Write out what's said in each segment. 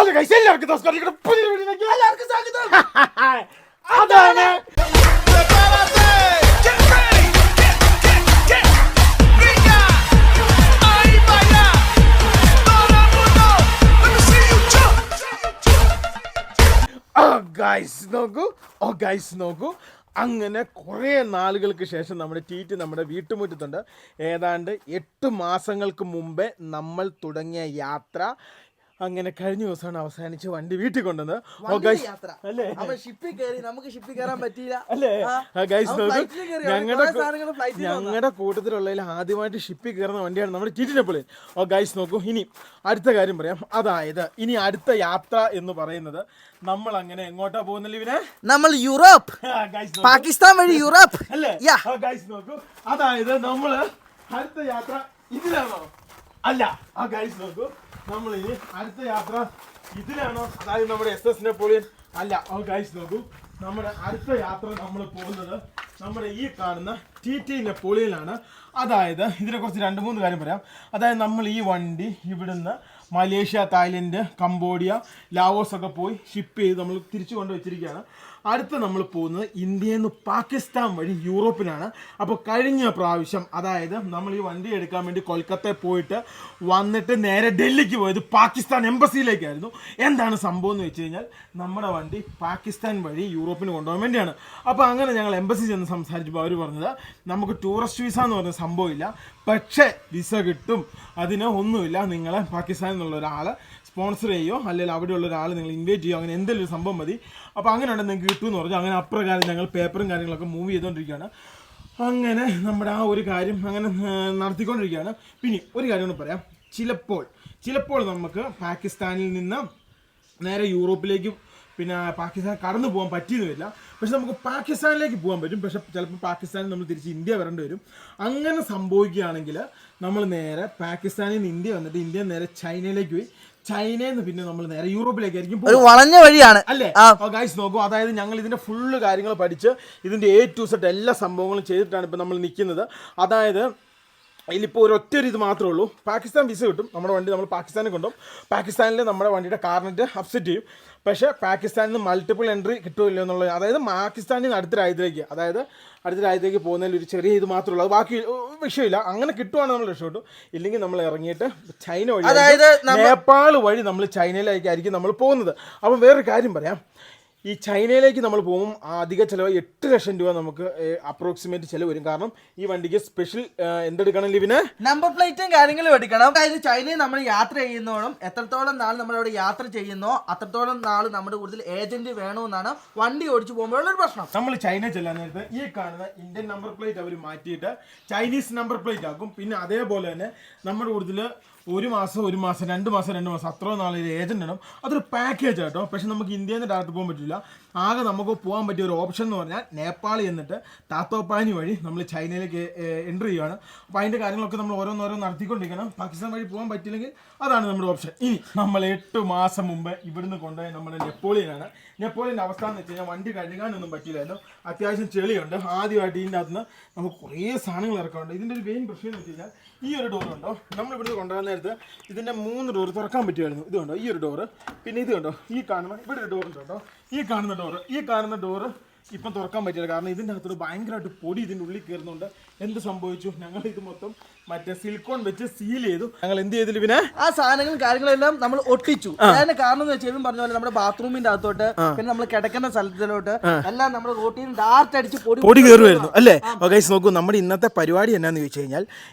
എല്ലാവർക്കും നമസ്കാരം. എല്ലാവർക്കും സ്വാഗതം. അതാണ് നോക്കൂ. അങ്ങനെ കുറേ നാളുകൾക്ക് ശേഷം നമ്മുടെ ടീറ്റ് നമ്മുടെ വീട്ടുമുറ്റത്തുണ്ട്. ഏതാണ്ട് 8 മാസങ്ങൾക്ക് മുമ്പേ നമ്മൾ തുടങ്ങിയ യാത്ര അങ്ങനെ കഴിഞ്ഞ ദിവസമാണ് അവസാനിച്ച് വണ്ടി വീട്ടിൽ കൊണ്ടുവന്ന് ഞങ്ങളുടെ കൂട്ടത്തിലുള്ളതിൽ ആദ്യമായിട്ട് ഷിപ്പിൽ കയറുന്ന വണ്ടിയാണ് നമ്മുടെ ടീറ്റി നെപ്പോളിയൻ. ഗൈസ് നോക്കൂ, ഇനി അടുത്ത കാര്യം പറയാം. അതായത് ഇനി അടുത്ത യാത്ര എന്ന് പറയുന്നത് നമ്മൾ അങ്ങനെ എങ്ങോട്ടാ പോകുന്നില്ല ഇവനെ, നമ്മൾ യൂറോപ്പ്, പാകിസ്ഥാൻ വഴി യൂറോപ്പ് അല്ലേ. ഗൈസ് നോക്കൂ, അതായത് നമ്മള് അടുത്ത യാത്ര ഇതിലാണോ? അല്ല. ഗൈസ് നോക്കൂ, നമ്മൾ ഇനി അടുത്ത യാത്ര ഇതിലാണോ? അതായത് നമ്മുടെ SS നെപ്പോളിയൻ അല്ല. ഗൈസ് നോക്കൂ, നമ്മുടെ അടുത്ത യാത്ര നമ്മൾ പോകുന്നത് നമ്മുടെ ഈ കാണുന്ന TT നെപ്പോളിയനിലാണ്. അതായത് ഇതിനെക്കുറിച്ച് 2-3 കാര്യം പറയാം. അതായത് നമ്മൾ ഈ വണ്ടി ഇവിടുന്ന് മലേഷ്യ, തായ്ലൻഡ്, കംബോഡിയ, ലാവോസ് ഒക്കെ പോയി ഷിപ്പ് ചെയ്ത് നമ്മൾ തിരിച്ചു കൊണ്ടുവച്ചിരിക്കുകയാണ്. അടുത്ത് നമ്മൾ പോകുന്നത് ഇന്ത്യയിൽ നിന്ന് പാകിസ്ഥാൻ വഴി യൂറോപ്പിലാണ്. അപ്പോൾ കഴിഞ്ഞ പ്രാവശ്യം അതായത് നമ്മൾ ഈ വണ്ടി എടുക്കാൻ വേണ്ടി കൊൽക്കത്തയിൽ പോയിട്ട് വന്നിട്ട് നേരെ ഡൽഹിക്ക് പോയത് പാകിസ്ഥാൻ എംബസിയിലേക്കായിരുന്നു. എന്താണ് സംഭവം എന്ന് വെച്ച് കഴിഞ്ഞാൽ നമ്മുടെ വണ്ടി പാകിസ്ഥാൻ വഴി യൂറോപ്പിന് കൊണ്ടുപോകാൻ വേണ്ടിയാണ്. അപ്പോൾ അങ്ങനെ ഞങ്ങൾ എംബസി ചെന്ന് സംസാരിച്ചപ്പോൾ അവർ പറഞ്ഞത് നമുക്ക് ടൂറിസ്റ്റ് വിസ എന്ന് പറഞ്ഞ സംഭവമില്ല, പക്ഷേ വിസ കിട്ടും, അതിന് ഒന്നുമില്ല, നിങ്ങളെ പാകിസ്ഥാനിൽ നിന്നുള്ള ഒരാൾ സ്പോൺസർ ചെയ്യുമോ അല്ലെങ്കിൽ അവിടെയുള്ള ഒരാൾ നിങ്ങൾ ഇൻവൈറ്റ് ചെയ്യുമോ, അങ്ങനെ എന്തെങ്കിലും ഒരു സംഭവം മതി, അപ്പോൾ അങ്ങനെ ഉണ്ടെങ്കിൽ നിങ്ങൾക്ക് കിട്ടുമെന്ന് പറഞ്ഞു. അങ്ങനെ അപ്രകാരം ഞങ്ങൾ പേപ്പറും കാര്യങ്ങളൊക്കെ മൂവ് ചെയ്തുകൊണ്ടിരിക്കുകയാണ്. അങ്ങനെ നമ്മുടെ ആ ഒരു കാര്യം അങ്ങനെ നടത്തിക്കൊണ്ടിരിക്കുകയാണ്. പിന്നെ ഒരു കാര്യം കൂടെ പറയാം. ചിലപ്പോൾ നമുക്ക് പാകിസ്ഥാനിൽ നിന്ന് നേരെ യൂറോപ്പിലേക്ക് പിന്നെ പാകിസ്ഥാൻ കടന്നു പോകാൻ പറ്റിയെന്ന് വരില്ല, പക്ഷെ നമുക്ക് പാകിസ്ഥാനിലേക്ക് പോകാൻ പറ്റും. പക്ഷെ ചിലപ്പോൾ പാകിസ്ഥാനിൽ നമ്മൾ തിരിച്ച് ഇന്ത്യ വരേണ്ടി വരും. അങ്ങനെ സംഭവിക്കുകയാണെങ്കിൽ നമ്മൾ നേരെ പാകിസ്ഥാനിൽ നിന്ന് ഇന്ത്യ വന്നിട്ട് ഇന്ത്യ നേരെ ചൈനയിലേക്ക് പോയി, ചൈനയിൽ നിന്ന് പിന്നെ നമ്മൾ നേരെ യൂറോപ്പിലേക്കായിരിക്കും. ഒരു വളഞ്ഞ വഴിയാണ് അല്ലേ. ഗൈസ് നോക്കൂ, അതായത് ഞങ്ങൾ ഇതിന്റെ ഫുള്ള് കാര്യങ്ങൾ പഠിച്ച് ഇതിന്റെ A to Z എല്ലാ സംഭവങ്ങളും ചെയ്തിട്ടാണ് ഇപ്പം നമ്മൾ നിൽക്കുന്നത്. അതായത് ഇതിലിപ്പോൾ ഒരൊറ്റ ഇത് മാത്രമേ ഉള്ളൂ, പാകിസ്ഥാൻ വിസ കിട്ടും, നമ്മുടെ വണ്ടി നമ്മൾ പാകിസ്ഥാനിൽ കൊണ്ടുപോകും. പാകിസ്ഥാനിൽ നമ്മുടെ വണ്ടിയുടെ കാർനെറ്റ് അപ്സെറ്റ് ചെയ്യും. പക്ഷേ പാകിസ്ഥാനിൽ നിന്ന് മൾട്ടിപ്പിൾ എൻട്രി കിട്ടുമല്ലോ എന്നുള്ളത്, അതായത് പാകിസ്ഥാനിൽ നിന്ന് അടുത്ത രാജ്യത്തേക്ക് പോകുന്നതിൽ ഒരു ചെറിയ ഇത് മാത്രമേ ഉള്ളൂ, അത് ബാക്കി വിഷയമില്ല. അങ്ങനെ കിട്ടുവാണെങ്കിൽ നമ്മൾ രക്ഷപ്പെട്ടു, ഇല്ലെങ്കിൽ നമ്മൾ ഇറങ്ങിയിട്ട് ചൈന വഴി, അതായത് നേപ്പാൾ വഴി നമ്മൾ ചൈനയിലേക്കായിരിക്കും നമ്മൾ പോകുന്നത്. അപ്പം വേറൊരു കാര്യം പറയാം, ഈ ചൈനയിലേക്ക് നമ്മൾ പോകും അധിക ചിലവ് 8 ലക്ഷം രൂപ നമുക്ക് അപ്രോക്സിമേറ്റ് ചിലവ് വരും. കാരണം ഈ വണ്ടിക്ക് സ്പെഷ്യൽ എന്തെടുക്കണം, ലിവിന് നമ്പർ പ്ലേറ്റും കാര്യങ്ങളും എടുക്കണം. അതായത് ചൈനയിൽ നമ്മൾ യാത്ര ചെയ്യുന്നോളം എത്രത്തോളം നാൾ നമ്മളവിടെ യാത്ര ചെയ്യുന്നോ അത്രത്തോളം നാൾ നമ്മുടെ കൂടുതൽ ഏജന്റ് വേണമെന്നാണ് വണ്ടി ഓടിച്ചു പോകുമ്പോഴുള്ള ഒരു പ്രശ്നം. നമ്മൾ ചൈന ചെല്ലാൻ നേരത്ത് ഈ കാണുന്ന ഇന്ത്യൻ നമ്പർ പ്ലേറ്റ് അവർ മാറ്റിയിട്ട് ചൈനീസ് നമ്പർ പ്ലേറ്റ് ആക്കും. പിന്നെ അതേപോലെ തന്നെ നമ്മുടെ കൂടുതൽ 1 മാസം 2 മാസം അത്ര നാളെ ഏജന്റ് ഇടും. അതൊരു പാക്കേജ് ആട്ടോ. പക്ഷെ നമുക്ക് ഇന്ത്യയിൽ നിന്ന് ഡയറക്റ്റ് പോകാൻ പറ്റില്ല. ആകെ നമുക്ക് പോകാൻ പറ്റിയ ഒരു ഓപ്ഷൻ എന്ന് പറഞ്ഞാൽ നേപ്പാളിൽ എന്നിട്ട് താത്തോപ്പാനി വഴി നമ്മൾ ചൈനയിലേക്ക് എൻ്റർ ചെയ്യുകയാണ്. അപ്പോൾ അതിൻ്റെ കാര്യങ്ങളൊക്കെ നമ്മൾ ഓരോന്നോരോന്ന് നടത്തിക്കൊണ്ടിരിക്കണം. പാകിസ്ഥാൻ വഴി പോകാൻ പറ്റില്ലെങ്കിൽ അതാണ് നമ്മുടെ ഓപ്ഷൻ. ഇനി നമ്മൾ 8 മാസം മുമ്പ് ഇവിടുന്ന് കൊണ്ടുപോയ നമ്മുടെ നെപ്പോളിയനാണ്. നെപ്പോളിയൻ്റെ അവസ്ഥ എന്ന് വെച്ച് കഴിഞ്ഞാൽ വണ്ടി കഴുകാനൊന്നും പറ്റില്ലായിരുന്നു, അത്യാവശ്യം ചെളിയുണ്ട്. ആദ്യമായിട്ട് ഇതിൻ്റെ അകത്ത് നിന്ന് നമുക്ക് കുറേ സാധനങ്ങൾ ഇറക്കാറുണ്ട്. ഇതിൻ്റെ ഒരു മെയിൻ പ്രശ്നം എന്ന് വെച്ച് കഴിഞ്ഞാൽ ഈ ഒരു ഡോർ ഉണ്ടോ, നമ്മൾ ഇവിടുന്ന് കൊണ്ടുവന്ന നേരത്ത് ഇതിൻ്റെ 3 ഡോർ തുറക്കാൻ പറ്റുമായിരുന്നു. ഇത് കണ്ടോ, ഈ ഒരു ഡോറ്, പിന്നെ ഇത് കണ്ടോ, ഈ കാണുന്ന ഇവിടെ ഒരു ഡോർ ഉണ്ട് കേട്ടോ, ഈ കാണുന്ന ഡോറ് ഇപ്പം തുറക്കാൻ പറ്റില്ല. കാരണം ഇതിൻ്റെ അകത്തോട് ഭയങ്കരമായിട്ട് പൊടി ഇതിൻ്റെ ഉള്ളിൽ കയറുന്നുണ്ട്. എന്ത് സംഭവിച്ചു, ഞങ്ങൾ ഇത് മൊത്തം മറ്റേ സിലിക്കോൺ വെച്ച് സീൽ ചെയ്തു. ഞങ്ങൾ എന്ത് ചെയ്തില്ല, പിന്നെ ആ സാധനങ്ങളും കാര്യങ്ങളെല്ലാം നമ്മൾ ഒട്ടിച്ചു. അതിന്റെ കാരണം എന്ന് വെച്ചാൽ പറഞ്ഞ പോലെ നമ്മുടെ ബാത്റൂമിന്റെ അകത്തോട്ട് പിന്നെ നമ്മൾ കിടക്കുന്ന സ്ഥലത്തിലോട്ട് എല്ലാം നമ്മുടെ റോട്ടിൽ ഡാർട്ട് അടിച്ച് പൊടി കയറുമായിരുന്നു അല്ലേ. ഗൈസ് നോക്കൂ, നമ്മുടെ ഇന്നത്തെ പരിപാടി എന്നാന്ന് ചോദിച്ചു കഴിഞ്ഞാൽ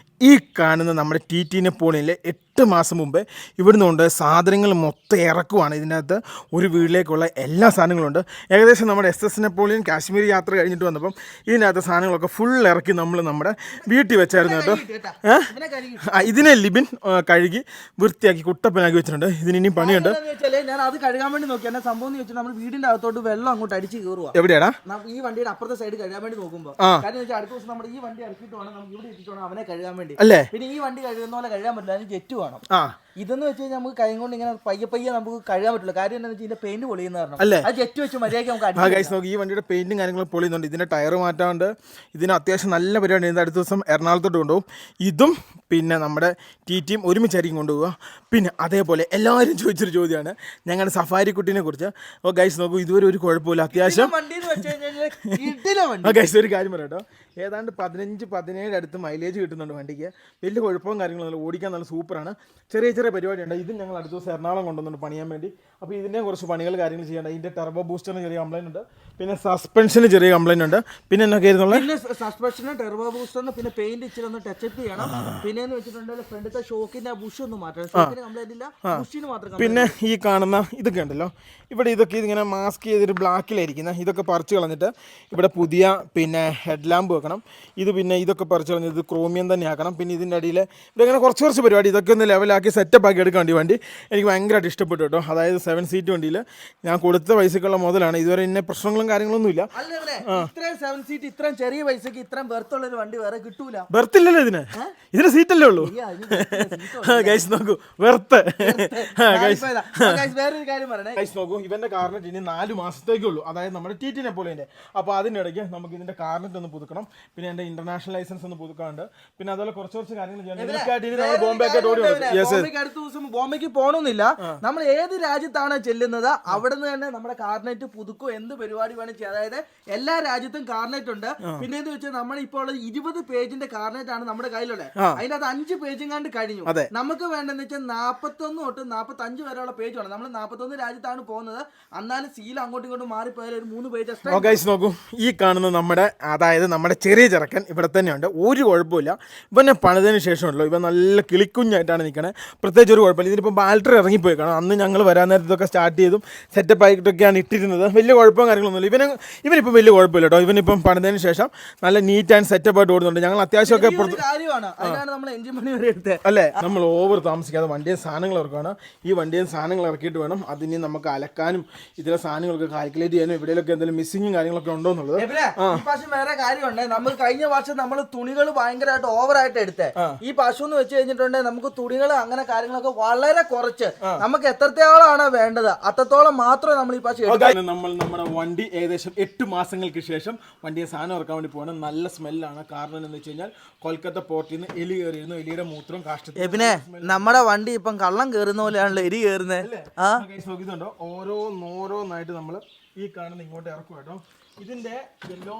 ഈ കാണുന്ന നമ്മുടെ TT നെപ്പോളിയനിലെ 8 മാസം മുമ്പേ ഇവിടുന്ന് കൊണ്ട് സാധനങ്ങൾ മൊത്തം ഇറക്കുവാണ്. ഇതിനകത്ത് ഒരു വീട്ടിലേക്കുള്ള എല്ലാ സാധനങ്ങളും ഉണ്ട്. ഏകദേശം നമ്മുടെ SS നെപ്പോളിയൻ കാശ്മീർ യാത്ര കഴിഞ്ഞിട്ട് വന്നപ്പം ഇതിനകത്ത് സാധനങ്ങളൊക്കെ ഫുൾ ഇറക്കി നമ്മൾ നമ്മുടെ വീട്ടിൽ വെച്ചായിരുന്നു കേട്ടോ. ഇതിനെ ലിബിൻ കഴുകി വൃത്തിയാക്കി കുട്ടപ്പനാക്കി വെച്ചിട്ടുണ്ട്. ഇതിന് ഇനിയും പണിയുണ്ട്. ഞാൻ അത് കഴുകാൻ വേണ്ടി നോക്കി. എന്നെ സംഭവം എന്ന് വെച്ചാൽ നമ്മൾ വീടിന്റെ അകത്തോട്ട് വെള്ളം അങ്ങോട്ട് അടിച്ച് കയറുക. എവിടെയാടാ? ഈ വണ്ടിയുടെ അപ്പുറത്തെ സൈഡ് കഴുകാൻ വേണ്ടി നോക്കുമ്പോൾ കാര്യം അടുത്ത ദിവസം നമ്മുടെ ഈ വണ്ടി ഇറക്കിയിട്ട് വേണം നമുക്ക് ഇവിടെ ഇട്ടിട്ട് വേണം അവനെ കഴുകാൻ വേണ്ടി അല്ലേ. പിന്നെ ഈ വണ്ടി കഴുകുന്ന പോലെ കഴുകാൻ പറ്റില്ല, അതിന് ജെറ്റ് വേണം. ഇതെന്ന് വെച്ച് കഴിഞ്ഞാൽ നമുക്ക് കൈ കൊണ്ട് ഇങ്ങനെ പയ്യെ നമുക്ക് കഴുകാൻ പറ്റില്ല. കാര്യം എന്താണെന്ന് വെച്ചാൽ ഇതിന്റെ പെയിന്റ് പൊളിയുന്ന കാരണം അല്ലേ, ആ ജെറ്റ് വെച്ച് മര്യാദയ്ക്ക് നമുക്ക്. ഈ വണ്ടിയുടെ പെയിന്റും കാര്യങ്ങളും പൊളിയുന്നുണ്ട്. ഇതിന്റെ ടയർ മാറ്റാറുണ്ട്. ഇതിന് അത്യാവശ്യം നല്ല പരിപാടി. അടുത്ത ദിവസം എറണാകുളത്തോട്ട് കൊണ്ടുപോകും. ഇതും പിന്നെ നമ്മുടെ ടീം ഒരുമിച്ചായിരിക്കും കൊണ്ടുപോകുക. പിന്നെ അതേപോലെ എല്ലാവരും ചോദിച്ചൊരു ചോദ്യമാണ് ഞങ്ങളുടെ സഫാരി കുട്ടീനെ കുറിച്ച്. അപ്പോൾ ഗൈസ് നോക്കൂ, ഇതുവരെ ഒരു കുഴപ്പമില്ല, അത്യാവശ്യം. ഗൈസ് ഒരു കാര്യം പറയാം കേട്ടോ, ഏതാണ്ട് 15-17 അടുത്ത് മൈലേജ് കിട്ടുന്നുണ്ട് വണ്ടിക്ക്. വലിയ കുഴപ്പവും കാര്യങ്ങളൊന്നും, ഓടിക്കാൻ നല്ല സൂപ്പറാണ്. ചെറിയ ചെറിയ പരിപാടിയുണ്ട്. ഇത് ഞങ്ങൾ അടുത്ത ദിവസം എറണാകുളം കൊണ്ടുവന്നുണ്ട് പണിയാൻ വേണ്ടി. അപ്പോൾ ഇതിൻ്റെ കുറച്ച് പണികൾ കാര്യങ്ങൾ ചെയ്യേണ്ട. ഇതിൻ്റെ ടർബോ ബൂസ്റ്ററിന് ചെറിയ കംപ്ലൈൻറ്റ് ഉണ്ട്, പിന്നെ സസ്പെൻഷന് ചെറിയ കംപ്ലൈൻറ്റ് ഉണ്ട്, പിന്നെ എന്നൊക്കെ ആയിരുന്നുള്ള സസ്പെൻഷന് ടർബോ ബൂസ്റ്ററിന് പിന്നെ പെയിന്റ് ഇച്ചിരി ഒന്ന് ടച്ചപ്പ് ചെയ്യണം. പിന്നെ എന്ന് വെച്ചിട്ടുണ്ടെങ്കിൽ ഫ്രണ്ടിലത്തെ ഷോക്കിന്റെ ബുഷ് ഒന്ന് മാറ്റണം. ഷോക്കിന് കംപ്ലൈന്റ് ഇല്ല, ബുഷിന് മാത്രം. പിന്നെ ഈ കാണുന്ന ഇതൊക്കെ ഉണ്ടല്ലോ, ഇവിടെ ഇതൊക്കെ ഇതിങ്ങനെ മാസ്ക് ചെയ്തൊരു ബ്ലാക്കിലായിരിക്കുന്ന ഇതൊക്കെ പറിച്ച് കളഞ്ഞിട്ട് ഇവിടെ പുതിയ പിന്നെ ഹെഡ് ലാമ്പ് വെക്കണം. ഇത് പിന്നെ ഇതൊക്കെ പറിച്ച് കളഞ്ഞത് ഇത് ക്രോമിയം തന്നെ ആക്കണം. പിന്നെ ഇതിൻ്റെ അടിയിൽ ഇങ്ങനെ കുറച്ച് പരിപാടി ഇതൊക്കെ ഒന്ന് ലെവലാക്കി സെറ്റപ്പ് ആക്കി എടുക്കാൻ വണ്ടി എനിക്ക് ഭയങ്കരമായിട്ട് ഇഷ്ടപ്പെട്ടു കേട്ടോ. അതായത് 7 സീറ്റ് വണ്ടിയിൽ ഞാൻ കൊടുത്ത പൈസക്കുള്ള മുതലാണ്. ഇതുവരെ ഇന്ന പ്രശ്നങ്ങളും കാര്യങ്ങളൊന്നും ഇല്ല. ഇത്രയും 7 സീറ്റ് ഇത്രയും ചെറിയ പൈസക്ക് ഇത്രയും ബെർത്തുള്ള ഒരു വണ്ടി വേറെ കിട്ടൂല. ബെർത്തില്ലല്ലോ ഇതിന് സീറ്റല്ലേ ഉള്ളൂ. ഗൈസ് നോക്കൂ, വെർത്ത്. വേറൊരു കാര്യം പറയണേ, ഗൈസ് നോക്കൂ, ഇവന്റെ കാർനെറ്റ് ഇനി 4 മാസത്തേക്കുള്ളൂ. അതായത് നമ്മുടെ TT നെപ്പോളിയൻ്റെ. അപ്പോൾ അതിനിടയ്ക്ക് നമുക്ക് ഇതിന്റെ കാർനെറ്റ് ഒന്ന് പുതുക്കണം. പിന്നെ എൻ്റെ ഇന്റർനാഷണൽ ലൈസൻസ് ഒന്ന് പുതുക്കാണ്ട്. പിന്നെ അതുപോലെ കുറച്ച് കാര്യങ്ങൾ ചെയ്യണം. ബോംബെക്ക് പോകണമെന്നില്ല, നമ്മൾ ഏത് രാജ്യത്താണ് ചെല്ലുന്നത് അവിടെ നിന്ന് തന്നെ നമ്മുടെ കാർനെറ്റ് പുതുക്കും, എന്ത് പരിപാടി വേണം ചെയ്യാം. അതായത് എല്ലാ രാജ്യത്തും കാർനെറ്റ് ഉണ്ട്. പിന്നെ എന്ന് വെച്ചാൽ നമ്മുടെ ഇപ്പോൾ 20 പേജിന്റെ കാർനെറ്റ് ആണ് നമ്മുടെ കയ്യിലുള്ളത്. അതിനകത്ത് 5 പേജും കണ്ട് കഴിഞ്ഞു. നമുക്ക് വേണ്ടെന്ന് വെച്ചാൽ 41 തൊട്ട് 45 വരെയുള്ള പേജ് വേണം. നമ്മൾ 41 രാജ്യത്താണ് പോകുന്നത്. എന്നാലും സീൽ അങ്ങോട്ടും ഇങ്ങോട്ടും മാറിപ്പോയാൽ ഒരു 3 പേജ് എക്സ്ട്രാ. ഗൈസ് നോക്കൂ, ഈ കാണുന്ന അതായത് നമ്മുടെ ചെറിയ ചെറുക്കൻ ഇവിടെ തന്നെയുണ്ട്, ഒരു കുഴപ്പമില്ല. ഇവനെ പണിതിന് ശേഷമല്ലോ ഇവൻ നല്ല കിളിക്കുഞ്ഞായിട്ടാണ് നിൽക്കണേ. പ്രത്യേകിച്ച് ഒരു കുഴപ്പമില്ല. ഇതിനിപ്പോൾ ബാറ്ററി ഇറങ്ങിപ്പോയി കാണാം. അന്ന് ഞങ്ങൾ വരാൻ നേരത്തൊക്കെ സ്റ്റാർട്ട് ചെയ്തും സെറ്റപ്പ് ആയിട്ടൊക്കെയാണ് ഇട്ടിരുന്നത്. വലിയ കുഴപ്പവും കാര്യങ്ങളൊന്നുമില്ല. ഇവനിപ്പോൾ വലിയ കുഴപ്പമില്ല കേട്ടോ. ഇവനിപ്പം പണിതിന് ശേഷം നല്ല നീറ്റ് ആൻഡ് സെറ്റപ്പ് ആയിട്ട് ഓടുന്നുണ്ട്. ഞങ്ങൾ അത്യാവശ്യമൊക്കെ അല്ലേ, നമ്മൾ ഓവർ താമസിക്കാതെ വണ്ടിയിൽ സാധനങ്ങൾ ഇറക്കുകയാണ്. ഈ വണ്ടിയിൽ സാധനങ്ങൾ ഇറക്കിയിട്ട് വേണം അതിന് നമുക്ക് അലക്കാനും ഇതിലെ സാധനങ്ങളൊക്കെ കാൽക്കുലേറ്റ് ചെയ്യാനും എവിടെയൊക്കെ എന്തെങ്കിലും മിസ്സിങ്ങും കാര്യങ്ങളൊക്കെ ഉണ്ടോ എന്നുള്ളത്. വേറെ കാര്യമുണ്ട്, നമ്മൾ കഴിഞ്ഞ വർഷം നമ്മൾ തുണികൾ ഭയങ്കരമായിട്ട് ഓവറായിട്ട് എടുത്തേ. ഈ പശു എന്ന് വെച്ച് കഴിഞ്ഞിട്ടുണ്ടെങ്കിൽ നമുക്ക് തുണികൾ അങ്ങനെ കാര്യങ്ങളൊക്കെ വളരെ കുറച്ച്, നമുക്ക് എത്രത്തോളാണ് വേണ്ടത് അത്രത്തോളം മാത്രമേ നമ്മൾ ഈ പശു. നമ്മൾ നമ്മുടെ വണ്ടി ഏകദേശം 8 മാസങ്ങൾക്ക് ശേഷം വണ്ടിയെ സാധനം ഇറക്കാൻ വേണ്ടി പോകണം. നല്ല സ്മെല്ലാണ്. കാരണം എന്ന് വെച്ച് കഴിഞ്ഞാൽ കൊൽക്കത്ത പോർട്ടിൽ നിന്ന് എലി കയറിയിരുന്നു. എലിയുടെ മൂത്രം കാഷ്ടത്തിൽ. പിന്നെ നമ്മുടെ വണ്ടി ഇപ്പം കള്ളം കയറുന്ന പോലെയാണല്ലോ എലി കയറുന്നത്. നോക്കിയിട്ടുണ്ടോ, ഓരോന്നായിട്ട് നമ്മൾ ഈ കാണുന്ന ഇങ്ങോട്ട് ഇറക്കും കേട്ടോ. ഇതിന്റെ എല്ലാ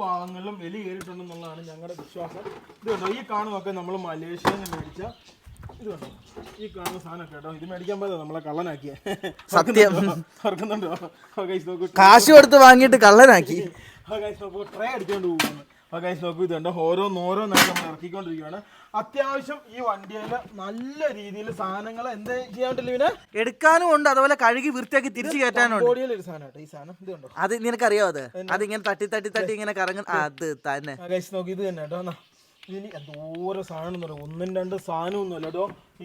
ഭാഗങ്ങളിലും എലി കയറിയിട്ടുണ്ടെന്നുള്ളതാണ് ഞങ്ങളുടെ വിശ്വാസം. ഇത് കേട്ടോ, ഈ കാണുന്നതൊക്കെ നമ്മൾ മലേഷ്യയിൽ നിന്ന് മേടിച്ച ഇത് കണ്ടോ, ഈ കാണുന്ന സാധനം കേട്ടോ. ഇത് മേടിക്കാൻ പോയത് നമ്മളെ കള്ളനാക്കിയ സത്യം. ഓർക്കുന്നുണ്ടോ? കാശ് കൊടുത്ത് വാങ്ങിയിട്ട് കള്ളനാക്കി. ട്രേ അടിച്ചോണ്ട് പോകുന്നു. നോക്കൂ, ഇതുണ്ടോ, ഓരോന്നായിട്ട് നമ്മൾ ഇറക്കിക്കൊണ്ടിരിക്കുകയാണ്. അത്യാവശ്യം ഈ വണ്ടിയിൽ നല്ല രീതിയിൽ സാധനങ്ങൾ എന്താ ചെയ്യാൻ പറ്റില്ല, ഇവനെ എടുക്കാനും ഉണ്ട്, അതുപോലെ കഴുകി വൃത്തിയാക്കി തിരിച്ചു കയറ്റാനും ബോഡിയിൽ ഒരു സാധനം കേട്ടോ. ഈ സാധനം ഇത് കണ്ടോ, അത് നിനക്കറിയാം. അതിങ്ങനെ തട്ടി ഇങ്ങനെ കറങ്ങും. അത് തന്നെ നോക്കി, ഇത് തന്നെ കേട്ടോ. ഇനി എന്തോരോ സാധനം എന്ന് പറയും, 1-2 സാധനമൊന്നുമല്ല കേട്ടോ,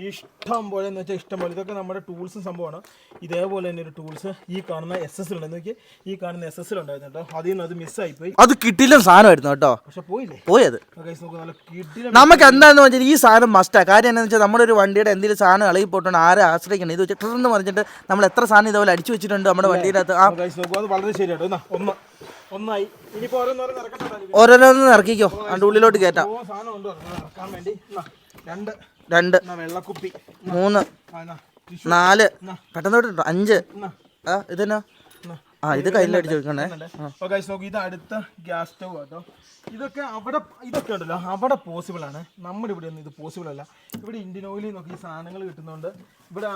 ഇഷ്ടം പോലെ എന്ന് വെച്ചാൽ ഇഷ്ടം പോലെ. ഇതൊക്കെ നമ്മുടെ ടൂൾസും സംഭവമാണ്. ഇതേപോലെ തന്നെ ഒരു ടൂൾസ് ഈ കാണുന്ന SS നോക്കി, ഈ കാണുന്ന SS ഉണ്ടായിരുന്നു കേട്ടോ. അതിൽ നിന്ന് അത് മിസ്സായിപ്പോയി. അത് കിട്ടില്ല സാധനമായിരുന്നു കേട്ടോ, പക്ഷെ പോയത്. നമുക്ക് എന്താണെന്ന് വെച്ചാൽ ഈ സാധനം മസ്റ്റാ. കാര്യം എന്താണെന്ന് വെച്ചാൽ നമ്മുടെ ഒരു വണ്ടിയുടെ എന്തെങ്കിലും സാധനം ഇളകി പോയിട്ടുണ്ട്, ആരെ ആശ്രയിക്കണം. ഇത് വെച്ചിട്ട് പറഞ്ഞിട്ട് നമ്മൾ എത്ര സാധനം ഇതേപോലെ അടിച്ചു വെച്ചിട്ടുണ്ട് നമ്മുടെ വണ്ടിയിനകത്ത്. അത് വളരെ ശരിയാട്ടോ. ഒന്നായി ഇനിയിപ്പോ ഓരോന്ന് ഇറക്കിക്കോ, അതിന്റെ ഉള്ളിലോട്ട് കയറ്റാം. 2 വെള്ളക്കുപ്പി 3 4 പെട്ടെന്ന് 5 ഇതെന്നാ ഇത് കയ്യിലടിച്ച് വെക്കണേ. ഇത് അടുത്ത ഗ്യാസ് സ്റ്റവ് കേട്ടോ. ഇതൊക്കെ ഉണ്ടല്ലോ അവിടെ പോസിബിൾ ആണ്, നമ്മുടെ ഇവിടെ ഒന്നും ഇത് പോസിബിൾ അല്ല. ഇവിടെ ഇന്ത്യൻ ഓയിലിൽ നോക്കി ഈ സാധനങ്ങൾ കിട്ടുന്നതുകൊണ്ട്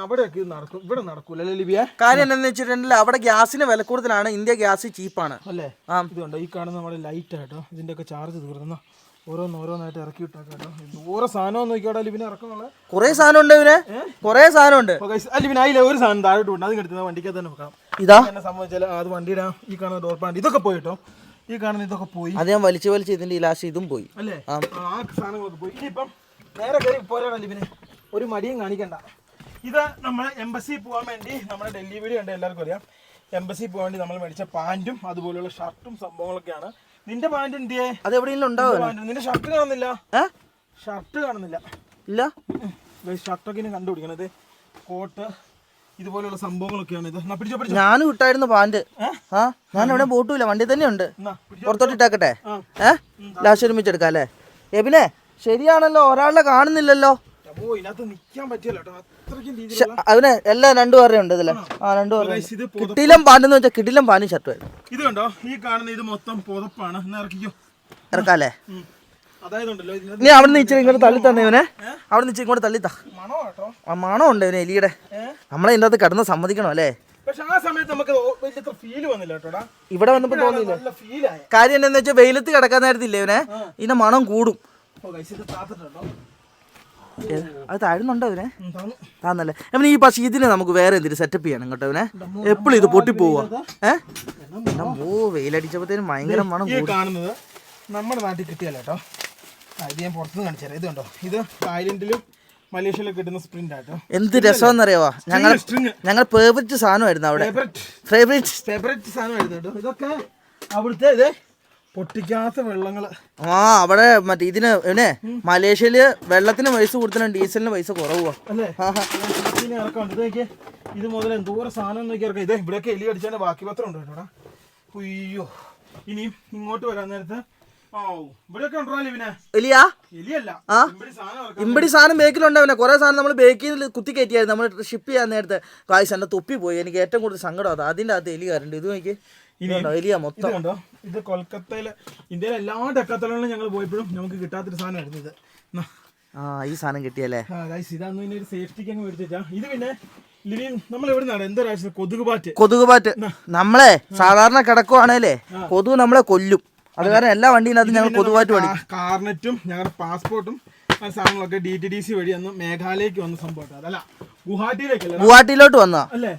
അവിടെയൊക്കെ ഇത് നടക്കും, ഇവിടെ നടക്കൂല അല്ലേ ലിബിയ? കാര്യം എന്താണെന്ന് വെച്ചിട്ടുണ്ടെങ്കിൽ അവിടെ ഗ്യാസിന് വില കൂടുതലാണ്, ഇന്ത്യ ഗ്യാസ് ചീപ്പാണ് അല്ലേ. ഇതുണ്ട്, ഈ കാണുന്ന നമ്മുടെ ലൈറ്റ് ആട്ടോ. ഇതിൻ്റെയൊക്കെ ചാർജ് തീർന്ന ഓരോന്നായിട്ട് ഇറക്കി വിട്ടേക്കാം കേട്ടോ. ഓരോ സാധനം നോക്കിയോടെ ലിബിനെ ഇറക്കുന്നുള്ള കുറേ സാധനം ഉണ്ട്. കുറേ സാധനം ഉണ്ട് ലിബിന്. അതിലെ ഒരു സാധനം താഴോട്ട് ഉണ്ട്, അത് എടുത്തുന്ന വണ്ടിക്ക് തന്നെ വെക്കാം. ഇതാ എന്നെ സംബന്ധിച്ചാൽ അത് വണ്ടിയുടെ ഈ കാണുന്ന ഡോർ പാൻഡ് ഇതൊക്കെ പോയി കേട്ടോ. ഈ കാണുന്ന ഇതൊക്കെ പോയി, അത് ഞാൻ വലിച്ച് ഇതിന്റെ ലാസ്റ്റ് ഇതും പോയി അല്ലേ. ആ സാധനങ്ങളൊക്കെ പോയി. ഇനിയിപ്പം നേരെ കയറി പോരാ ലിബിന്, ഒരു മടിയും കാണിക്കണ്ട. ഇത് നമ്മൾ എംബസി പോകാൻ വേണ്ടി നമ്മുടെ ഡൽഹി വീഡിയോ ഉണ്ട്, എല്ലാവർക്കും അറിയാം. എംബസി പോകാൻ വേണ്ടി നമ്മൾ മേടിച്ച പാൻറ്റും അതുപോലെയുള്ള ഷർട്ടും സംഭവങ്ങളൊക്കെയാണ്. നിന്റെ പാൻറ് എന്തിയേ? അത് എവിടെയെങ്കിലും ഉണ്ടാവും. നിന്റെ ഷർട്ട് കാണുന്നില്ല. ഷർട്ട് കാണുന്നില്ല. ഇല്ല, ഷർട്ടൊക്കെ ഇനി കണ്ടുപിടിക്കണത്. കോട്ട് ഇതുപോലെയുള്ള സംഭവങ്ങളൊക്കെയാണ് ഇത്. ഞാനും ഇട്ടായിരുന്നു പാൻറ്. ഞാൻ ഇവിടെ ബോട്ടുമില്ല, വണ്ടി തന്നെ ഉണ്ട്. പുറത്തോട്ട് ഇട്ടാക്കട്ടെ. ലാസ്റ്റ് ഒരുമിച്ച് എടുക്കാം അല്ലേ. എബിനെ ശരിയാണല്ലോ, ഒരാളെ കാണുന്നില്ലല്ലോ. അപ്പോ ഇതിനകത്ത് നിക്കാൻ പറ്റില്ല കേട്ടോ, അത്രയ്ക്കും രീതിയിലുള്ള. അവന് എല്ലാം രണ്ടുപേരുടെ ഉണ്ട് ഇതില്. ആ, രണ്ടുപേരുടെ. കിടിലം പാണ്ടെന്ന് വെച്ചാൽ കിടിലം പാനും ഷർട്ടുമായിരുന്നു. ഇത് കണ്ടോ, ഈ കാണുന്ന ഇത് മൊത്തം പുതപ്പാണ്. എന്നാ ഇറക്കിക്കോ, ഇറക്കാല്ലേ? അതായതുണ്ടല്ലോ നീ അവിടെ നിന്ന് ഇച്ചിരി ഇങ്ങോട്ട് തള്ളി തന്നെ ഇവനെ, അവിടെ നിന്ന് ഇച്ചിരി ഇങ്ങോട്ട് തള്ളിത്താ. മണോ കേട്ടോ, ആ മണം ഉണ്ട് ഇവന് എലിയുടെ. നമ്മളെ ഇതിൻ്റെ അകത്ത് കിടന്ന് സമ്മതിക്കണം അല്ലേ? പക്ഷെ ആ സമയത്ത് നമുക്ക് വലിയ ഫീൽ വന്നില്ല കേട്ടോടാ. ഇവിടെ വന്നപ്പോ തോന്നിയില്ല. നല്ല ഫീലായ കാര്യം എന്താന്ന് വെച്ചാൽ വെയിലത്ത് കിടക്കാൻ നേരത്തില്ലേ ഇവനെ, ഇതിന്റെ മണം കൂടും. അത് താഴുന്നുണ്ടോ ഇവനെ? താന്നല്ലേ അവന്. ഈ പക്ഷേ ഇതിന് നമുക്ക് വേറെ എന്തെങ്കിലും സെറ്റപ്പ് ചെയ്യണം കേട്ടോ ഇവനെ. എപ്പോഴും ഇത് പൊട്ടിപ്പോവാ. വെയിലടിച്ചപ്പോഴത്തേനും ഭയങ്കര മണം കൂടും. കാണുന്നത് നമ്മുടെ നാട്ടിൽ കിട്ടിയല്ലോ കേട്ടോ. ഇത് ഞാൻ പുറത്തുനിന്ന് കാണിച്ചാൽ ഇത് കണ്ടോ, ഇത് തായ്ലൻഡിലും മലേഷ്യയിലും കിട്ടുന്ന സ്പ്രിന്റ് ആട്ടോ. എന്ത് രസമെന്നറിയാവോ, ഞങ്ങൾ ഫേവറേറ്റ് സാധനമായിരുന്നു അവിടെ. ഫേവറേറ്റ് സാധനമായിരുന്നു കേട്ടോ. ഇതൊക്കെ അവിടുത്തെ ഇത് പൊട്ടിക്കാത്ത വെള്ളങ്ങള്. അവിടെ മറ്റേ ഇതിന് ഇവനെ മലേഷ്യയില് വെള്ളത്തിന് പൈസ കൊടുത്തില്ല, ഡീസലിന് പൈസ കുറവാ അല്ലേ. ഇറക്കാം ഇത്, ഇത് മുതൽ എന്തോരം സാധനം നോക്കി ഇറക്കാം. ഇത് ഇവിടെയൊക്കെ എലി അടിച്ചാൽ ബാക്കി പത്രം ഉണ്ട് കേട്ടോടാ. അയ്യോ, ഇനിയും ഇങ്ങോട്ട് വരാൻ നേരത്ത് ഇമ്പടി സാധനം ബേക്കിലുണ്ട്. അവനെ കുറെ സാധനം നമ്മൾ ബേക്കിൽ കുത്തി കയറ്റിയായിരുന്നു നമ്മൾ ഷിപ്പ് ചെയ്യാൻ നേരത്തെ. കായ്സ് എന്റെ തൊപ്പി പോയി. എനിക്ക് ഏറ്റവും കൂടുതൽ സങ്കടം അത്. അതിന്റെ അകത്ത് എലി കയറുണ്ട്. ഇത് നോക്കി, എലിയാ മൊത്തം. കണ്ടോ, ഇത് കൊൽക്കത്തയില്, ഇന്ത്യയിലെ എല്ലാ ടെക്കത്തലകളിലും ഞങ്ങൾ പോയപ്പോഴും നമുക്ക് കിട്ടാത്തൊരു സാധനമായിരുന്നു ഇത്. ഈ സാധനം കിട്ടിയല്ലേ? ഇതാന്ന് പിന്നെ ഒരു സേഫ്റ്റിക്ക് അങ്ങ് മേടിച്ചാ. ഇത് പിന്നെ നമ്മൾ എവിടെ നിന്നാണ് എന്തൊരാഴ്ച കൊതുകുപാറ്റ് നമ്മളെ സാധാരണ കിടക്കുവാണേലേ കൊതുക് നമ്മളെ കൊല്ലും. അത് കാരണം എല്ലാ വണ്ടിയിനകത്തും ഞങ്ങൾ കൊതുകുപാറ്റ് മേടിക്കും. കാർനെറ്റും ഞങ്ങളുടെ പാസ്പോർട്ടും സാധനങ്ങളൊക്കെ DTDC വഴി അന്ന് മേഘാലയക്ക് വന്ന സംഭവം. അതല്ല, ഗുവാഹട്ടിയിലോട്ട് വന്നാ അല്ലേ?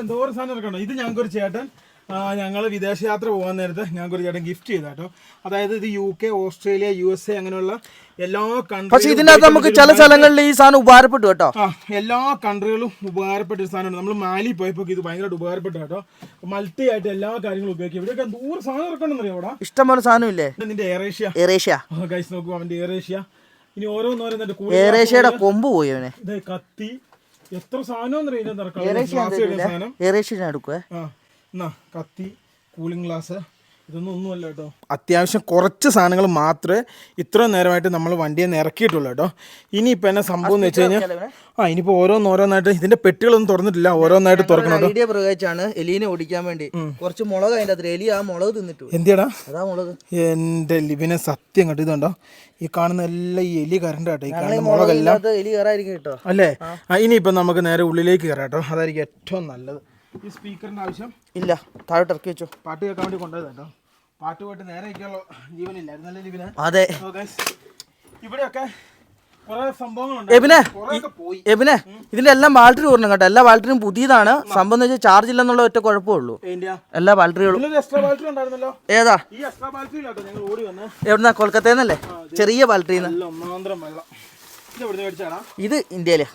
എന്തോരം സാധനം ഇറക്കണം. ഇത് ഞങ്ങൾക്കൊരു ചേട്ടൻ, ഞങ്ങൾ വിദേശയാത്ര പോകാൻ നേരത്ത് ഞങ്ങൾക്കൊരു ചേട്ടൻ ഗിഫ്റ്റ് ചെയ്ത കേട്ടോ. അതായത് ഇത് UK, ഓസ്ട്രേലിയ, USA അങ്ങനെയുള്ള എല്ലാ കൺട്രി. പക്ഷേ ഇതിന്റെ അകത്ത് നമുക്ക് ചില സ്ഥലങ്ങളിൽ ഈ സാധനം ഉപകാരപ്പെട്ടു കേട്ടോ. എല്ലാ കൺട്രികളും ഉപകാരപ്പെട്ട ഒരു സാധനമാണ്. നമ്മൾ മാലി പോയപ്പോ ഇത് ഭയങ്കര ഉപകാരപ്പെട്ടു കേട്ടോ. മൾട്ടി ആയിട്ട് എല്ലാ കാര്യങ്ങളും ഉപയോഗിക്കും. ഇവിടെയൊക്കെ ദൂരം സാധനം ഇറക്കണമെന്നറിയോ അവിടെ ഇഷ്ടംപോലെ സാധനം ഇല്ലേ? നിന്റെ എയറേഷ്യ ഗൈസ് നോക്കൂ, അവന്റെ എയറേഷ്യ. ഇനി ഓരോന്നോരോന്നിട്ട് എയറേഷ്യയുടെ കൊമ്പ് പോയി അവനെ. ഇത് കത്തി, എത്ര സാധനം കത്തി, കൂളിംഗ് ഗ്ലാസ്, ഇതൊന്നും ഒന്നുമല്ല കേട്ടോ. അത്യാവശ്യം കുറച്ച് സാധനങ്ങൾ മാത്രമേ ഇത്രയും നേരമായിട്ട് നമ്മൾ വണ്ടിയിൽ നിന്ന് ഇറക്കിയിട്ടുള്ളൂ കേട്ടോ. ഇനിയിപ്പോൾ എന്നാ സംഭവം എന്ന് വെച്ച് കഴിഞ്ഞാൽ ഇനിയിപ്പോൾ ഓരോന്നോരോന്നായിട്ട് ഇതിന്റെ പെട്ടികളൊന്നും തുറന്നിട്ടില്ല, ഓരോന്നായിട്ട് തുറക്കണം. ഐഡിയ പ്രകാശിച്ചാണ് എലീനെ ഓടിക്കാൻ വേണ്ടി കുറച്ച് മുളക് അതിന്റെ അത്ര എലി ആ മുളക് തിന്നിട്ടു. എന്തിയാടാ അതാ മുളക്. എന്റെ ലിബിനെ സത്യം കേട്ടോ, ഇതുണ്ടോ ഈ കാണുന്ന എല്ലാം ഈ എലി കറണ്ട് കേട്ടോ. ഈ കാണുന്ന മുളകെല്ലാം എലി കയറായിരിക്കും കേട്ടോ അല്ലേ. ഇനിയിപ്പം നമുക്ക് നേരെ ഉള്ളിലേക്ക് കയറാം കേട്ടോ, അതായിരിക്കും ഏറ്റവും നല്ലത്. ഈ സ്പീക്കറിന്റെ ആവശ്യം ഇല്ല, താഴോട്ട് ഇറക്കി വെച്ചോ. പാട്ട് കേൾക്കാൻ വേണ്ടി കൊണ്ടുപോയത് കേട്ടോ. പാട്ട് പോയിട്ട് നേരെ ജീവനില്ലായിരുന്നല്ലേ ലിബിനെ? അതെ. ഇവിടെയൊക്കെ എബിനെ ഇതിന്റെ എല്ലാം ബാറ്ററി ഓർണം കേട്ടോ. എല്ലാ ബാറ്ററിയും പുതിയതാണ്. സംഭവം എന്ന് വെച്ചാൽ ചാർജ് ഇല്ലെന്നുള്ള ഒറ്റ കുഴപ്പമുള്ളൂ. എല്ലാ ബാറ്ററികളും. ഏതാ? എവിടുന്നാ? കൊൽക്കത്തന്നല്ലേ? ചെറിയ ബാറ്ററി. ഇത് ഇന്ത്യയിലെ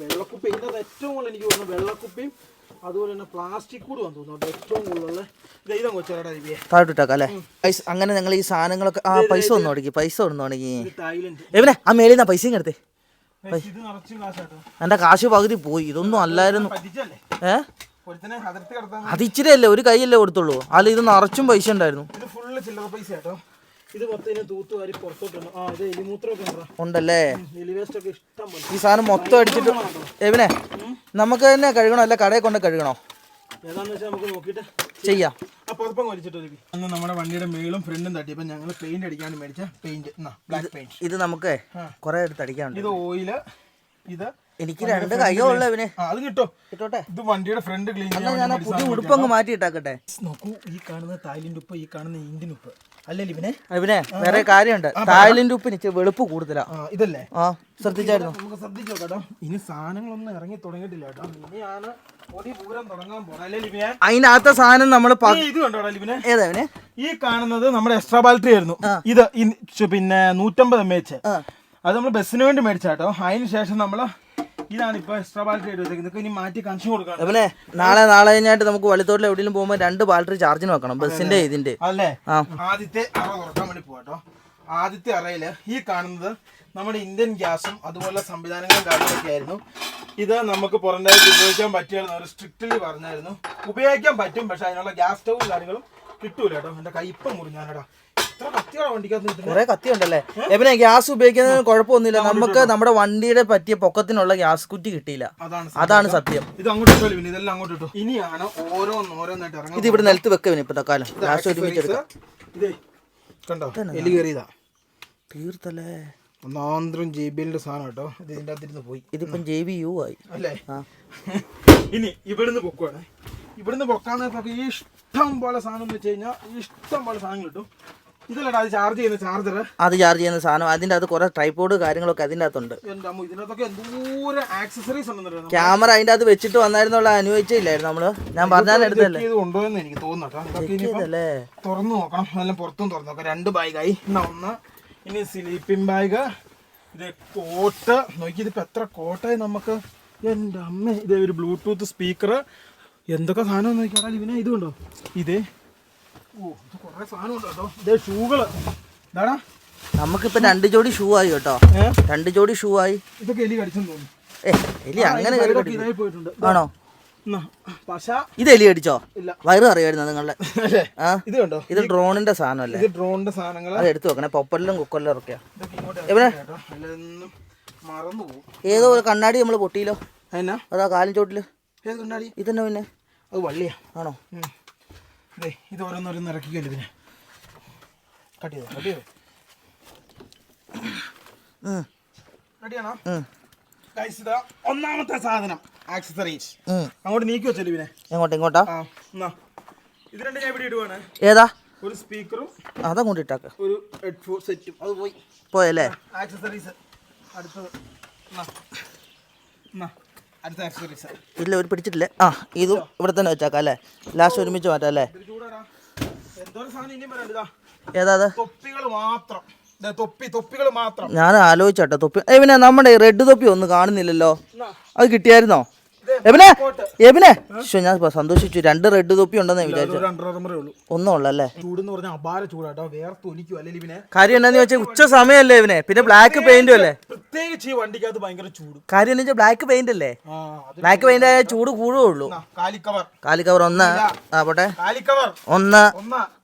വെള്ളക്കുപ്പി. ഇതിനകത്ത് ഏറ്റവും കൂടുതൽ എനിക്ക് തോന്നുന്നു വെള്ളക്കുപ്പിയും അതുപോലെ തന്നെ പ്ലാസ്റ്റിക് കൂടി വന്നു തോന്നുന്നു ഏറ്റവും കൂടുതലുള്ള. താഴോട്ടിട്ടേക്കാം അല്ലേ? അങ്ങനെ ഞങ്ങൾ ഈ സാധനങ്ങളൊക്കെ പൈസ ഒന്ന് തുടങ്ങി. പൈസ ഒന്ന് തുടങ്ങി. എവിടെ ആ മേലിന്നാ പൈസയും എടുത്തേ. എന്റെ കാശ് പകുതി പോയി. ഇതൊന്നും അല്ലായിരുന്നു. അത് ഇച്ചിരി അല്ലേ, ഒരു കൈയല്ലേ കൊടുത്തുള്ളൂ. അല്ല ഇത് നിറച്ചും പൈസ ഉണ്ടായിരുന്നു. ഉണ്ടല്ലേ? ഈ സാധനം മൊത്തം അടിച്ചിട്ട് എവിനെ നമുക്ക് തന്നെ കഴുകണോ അല്ല കടയിൽ കൊണ്ട് കഴുകണോ? ചെയ്യാം. നമ്മുടെ വണ്ടിയുടെ മേളും ഫ്രണ്ടും തട്ടിയപ്പോ ഞങ്ങൾ പെയിന്റ് അടിക്കാൻ മേടിച്ച ബ്ലാക്ക് പെയിന്റ്. ഇത് നമുക്ക് കുറെ എടുത്ത് അടിക്കാനുണ്ട്. ഇത് ഓയില്. ഇത് എനിക്ക് രണ്ട് കയ്യോ ഉള്ള ഇവനെ. അത് കിട്ടോട്ടെ. ഇത് വണ്ടിയുടെ ഫ്രണ്ട് ക്ലീൻ ചെയ്യാൻ ഞാൻ പുതിയ ഉടുപ്പങ്ങ് മാറ്റി ഇട്ടാക്കട്ടെ. നോക്കൂ, ഈ കാണുന്ന തായ്ലൻഡ് ഉപ്പ്, ഈ കാണുന്ന ഇന്ത്യൻ ഉപ്പ് അല്ലേ ഇവനെ? വേറെ കാര്യമുണ്ട്. തായ്ലൻഡ് ഉപ്പിന് വെളുപ്പ് കൂടുതലാ. ഇതല്ലേ? ശ്രദ്ധിച്ചായിരുന്നു. നമുക്ക് ശ്രദ്ധിച്ചോ കേട്ടോ. ഇനി സാധനങ്ങളൊന്നും ഇറങ്ങി തുടങ്ങിയിട്ടില്ല കേട്ടോ. ഇനിയാണ് പൂരം തുടങ്ങാൻ പോണേ. അതിനകത്തെ സാധനം നമ്മള് ഇത് കണ്ടോടാ ലിബിനെ? ഏതാ? ഈ കാണുന്നത് നമ്മുടെ എക്സ്ട്രാ ബാറ്ററി ആയിരുന്നു. ഇത് പിന്നെ 150 mAh. അത് നമ്മൾ ബസ്സിന് വേണ്ടി മേടിച്ചാട്ടോ. അതിന് ശേഷം നമ്മള് ഇതാണ് ഇപ്പൊ എക്സ്ട്രാ ബാറ്ററി ആയിട്ട് ഇതൊക്കെ ഇനി മാറ്റി കണക്ഷൻ കൊടുക്കണം. നാളെ കഴിഞ്ഞായിട്ട് നമുക്ക് വള്ളിത്തോട്ടിൽ എവിടെയെങ്കിലും പോകുമ്പോൾ 2 ബാറ്ററി ചാർജിന് വെക്കണം, ബസ്സിന്റെ ഇതിന്റെ അല്ലേ. ആദ്യത്തെ അറ തുറക്കാൻ വേണ്ടി പോവാട്ടോ. ആദ്യത്തെ അറയില് ഈ കാണുന്നത് നമ്മുടെ ഇന്ത്യൻ ഗ്യാസും അതുപോലെ സംവിധാനങ്ങളും കാര്യങ്ങളൊക്കെ ആയിരുന്നു. ഇത് നമുക്ക് പുറം രാജ്യത്ത് ഉപയോഗിക്കാൻ പറ്റിയായിരുന്നു. അവർ സ്ട്രിക്റ്റ്ലി പറഞ്ഞായിരുന്നു ഉപയോഗിക്കാൻ പറ്റും, പക്ഷെ അതിനുള്ള ഗ്യാസ് സ്റ്റവും കാര്യങ്ങളും കിട്ടൂല കേട്ടോ. എന്റെ കൈപ്പം മുറിഞ്ഞാലടാ, ഇത്ര കുറെ കത്തി ഉണ്ടല്ലേ. എബിനെ ഗ്യാസ് ഉപയോഗിക്കുന്നതിന് കുഴപ്പമൊന്നുമില്ല. നമുക്ക് നമ്മുടെ വണ്ടിയുടെ പറ്റിയ പൊക്കത്തിനുള്ള ഗ്യാസ് കുറ്റി കിട്ടിയില്ല, അതാണ് സത്യം. ഇത് അങ്ങോട്ട് ഇതെല്ലാം അങ്ങോട്ട് ഇട്ടു. ഇനിയാണ് ഓരോന്നായിട്ട് ഇറങ്ങുന്നത്. ഇത് ഇവിടെ നിലത്ത് വെക്കവിന് ഇപ്പൊ തക്കാലം ഗ്യാസ് ഒരുമിച്ചെടുക്കാം. കണ്ടോ എലി കയറിയതാ, തീർത്തല്ലേ. ഒന്നാന്തരം JBL സാധനം കേട്ടോ. ഇത് ഇതിന്റെ അകത്തിരുന്ന് പോയി. ഇതിപ്പം JBU ആയി അല്ലേ. ഇനി ഇവിടുന്ന് പൊക്കുവാണ്. ഇവിടുന്ന് പൊക്കാന്നൊക്കെ ഇഷ്ടം പോലെ സാധനം എന്ന് വെച്ച് കഴിഞ്ഞാൽ ഇഷ്ടം പോലെ സാധനം കിട്ടും. ഇതല്ലടാ അത് ചാർജ് ചെയ്യുന്ന ചാർജർ, അത് ചാർജ് ചെയ്യുന്ന സാധനം. അതിൻ്റെ അകത്ത് കുറെ ട്രൈപോഡ് കാര്യങ്ങളൊക്കെ അതിൻ്റെ അകത്തുണ്ട്. ഇതിനകത്തൊക്കെ എന്തോരം ആക്സസറീസ് ഉണ്ടെന്ന്. ക്യാമറ അതിൻ്റെ അകത്ത് വെച്ചിട്ട് വന്നായിരുന്നുള്ള അനുഭവിച്ചില്ലായിരുന്നു നമ്മള്. ഞാൻ പറഞ്ഞാൽ എടുത്തല്ലേ ഉണ്ടോയെന്ന് എനിക്ക് തോന്നുന്നല്ലേ. തുറന്നു നോക്കണം, എല്ലാം പുറത്തും തുറന്നു നോക്കാം. 2 ബാഗായി. ഒന്ന് ഇനി സ്ലീപ്പിംഗ് ബാഗ്, ഇത് കോട്ട്. നോക്കി ഇതിപ്പോ എത്ര കോട്ടായി നമുക്ക്. എൻ്റെ അമ്മ, ഇതേ ഒരു ബ്ലൂടൂത്ത് സ്പീക്കർ. എന്തൊക്കെ സാധനം നോക്കിയാടാ ഇവനെ. ഇത് കണ്ടോ, ഇതേ ഇത് കുറെ സാധനം ഉണ്ട് കേട്ടോ. ഇതേ ഷൂകള്. ഇതാടാ നമുക്കിപ്പോ 2 ജോഡി ഷൂ ആയി കേട്ടോ. 2 ജോഡി ഷൂ ആയി. ഇതൊക്കെ എലി കടിച്ചെന്ന് തോന്നുന്നു. എലി അങ്ങനെ ഇതായി പോയിട്ടുണ്ട്. ആണോ? ഇത് എലി അടിച്ചോ? വയറ് അറിയായിരുന്നു നിങ്ങളുടെ. ഇത് കണ്ടോ, ഇത് ഡ്രോണിന്റെ സാധനം അല്ലേ? ഇത് ഡ്രോണിന്റെ സാധനങ്ങൾ. അത് എടുത്തു വെക്കണേ. പൊപ്പലിലും കുക്കലിലും ഒക്കെയാ. മറന്നു പോകും. ഏതോ ഒരു കണ്ണാടി നമ്മള് പൊട്ടിയില്ലോ. എന്നാ അതാ കാലിൻ ചോട്ടില്. ഏത് കണ്ണാടി? ഇതന്നെ. പിന്നെ അത് വള്ളിയാ. ആണോ? ഇത് ഓരോന്നോരോന്ന് ഇറക്കിക്കല്ലേ. പിന്നെ കട്ട് ചെയ്തോ. റെഡിയാണോ? ഒന്നാമത്തെ സാധനം ആക്സസറീസ്. അങ്ങോട്ട് നീക്കി വെച്ചല്ലേ പിന്നെ. ഇങ്ങോട്ടാ? ഇത് രണ്ട് ഞാൻ ഇവിടെ ഇടുവാണ്. ഏതാ? ഒരു സ്പീക്കറും അതങ്ങോട്ട് ഇട്ടാക്ക. ഒരു ഹെഡ്ഫോൺ സെറ്റും. അത് പോയല്ലേ ആക്സസറീസ്. അടുത്തത് അടുത്ത ആക്സസറീസ് ഇല്ല, ഒരു പിടിച്ചിട്ടില്ലേ. ഇതും ഇവിടെ തന്നെ വെച്ചാക്കാം അല്ലേ? ലാസ്റ്റ് ഒരുമിച്ച് മാറ്റാം അല്ലേ? ഏതാ? തൊപ്പികൾ മാത്രം. തൊപ്പികൾ മാത്രം. ഞാൻ ആലോചിച്ചോട്ടെ തൊപ്പി. പിന്നെ നമ്മുടെ റെഡ് തൊപ്പി ഒന്നും കാണുന്നില്ലല്ലോ. അത് കിട്ടിയായിരുന്നോ? എബിനെ ഞാൻ സന്തോഷിച്ചു. 2 റെഡ് തൊപ്പി ഉണ്ടെന്ന് വിചാരിച്ചു. ഒന്നും ഉള്ളല്ലേ? കാര്യം എന്താന്ന് വെച്ചാൽ ഉച്ച സമയമല്ലേ ഇവനെ. പിന്നെ ബ്ലാക്ക് പെയിന്റും അല്ലേ? പ്രത്യേകിച്ച് ഈ വണ്ടിക്കകത്ത് ഭയങ്കര ചൂട്. കാര്യം എന്താ വെച്ചാൽ ബ്ലാക്ക് പെയിന്റ് അല്ലേ? ബ്ലാക്ക് പെയിന്റ് ആയ ചൂട് കൂടുകയുള്ളൂ. കാലിക്കവർ 1. പോട്ടെ. 1.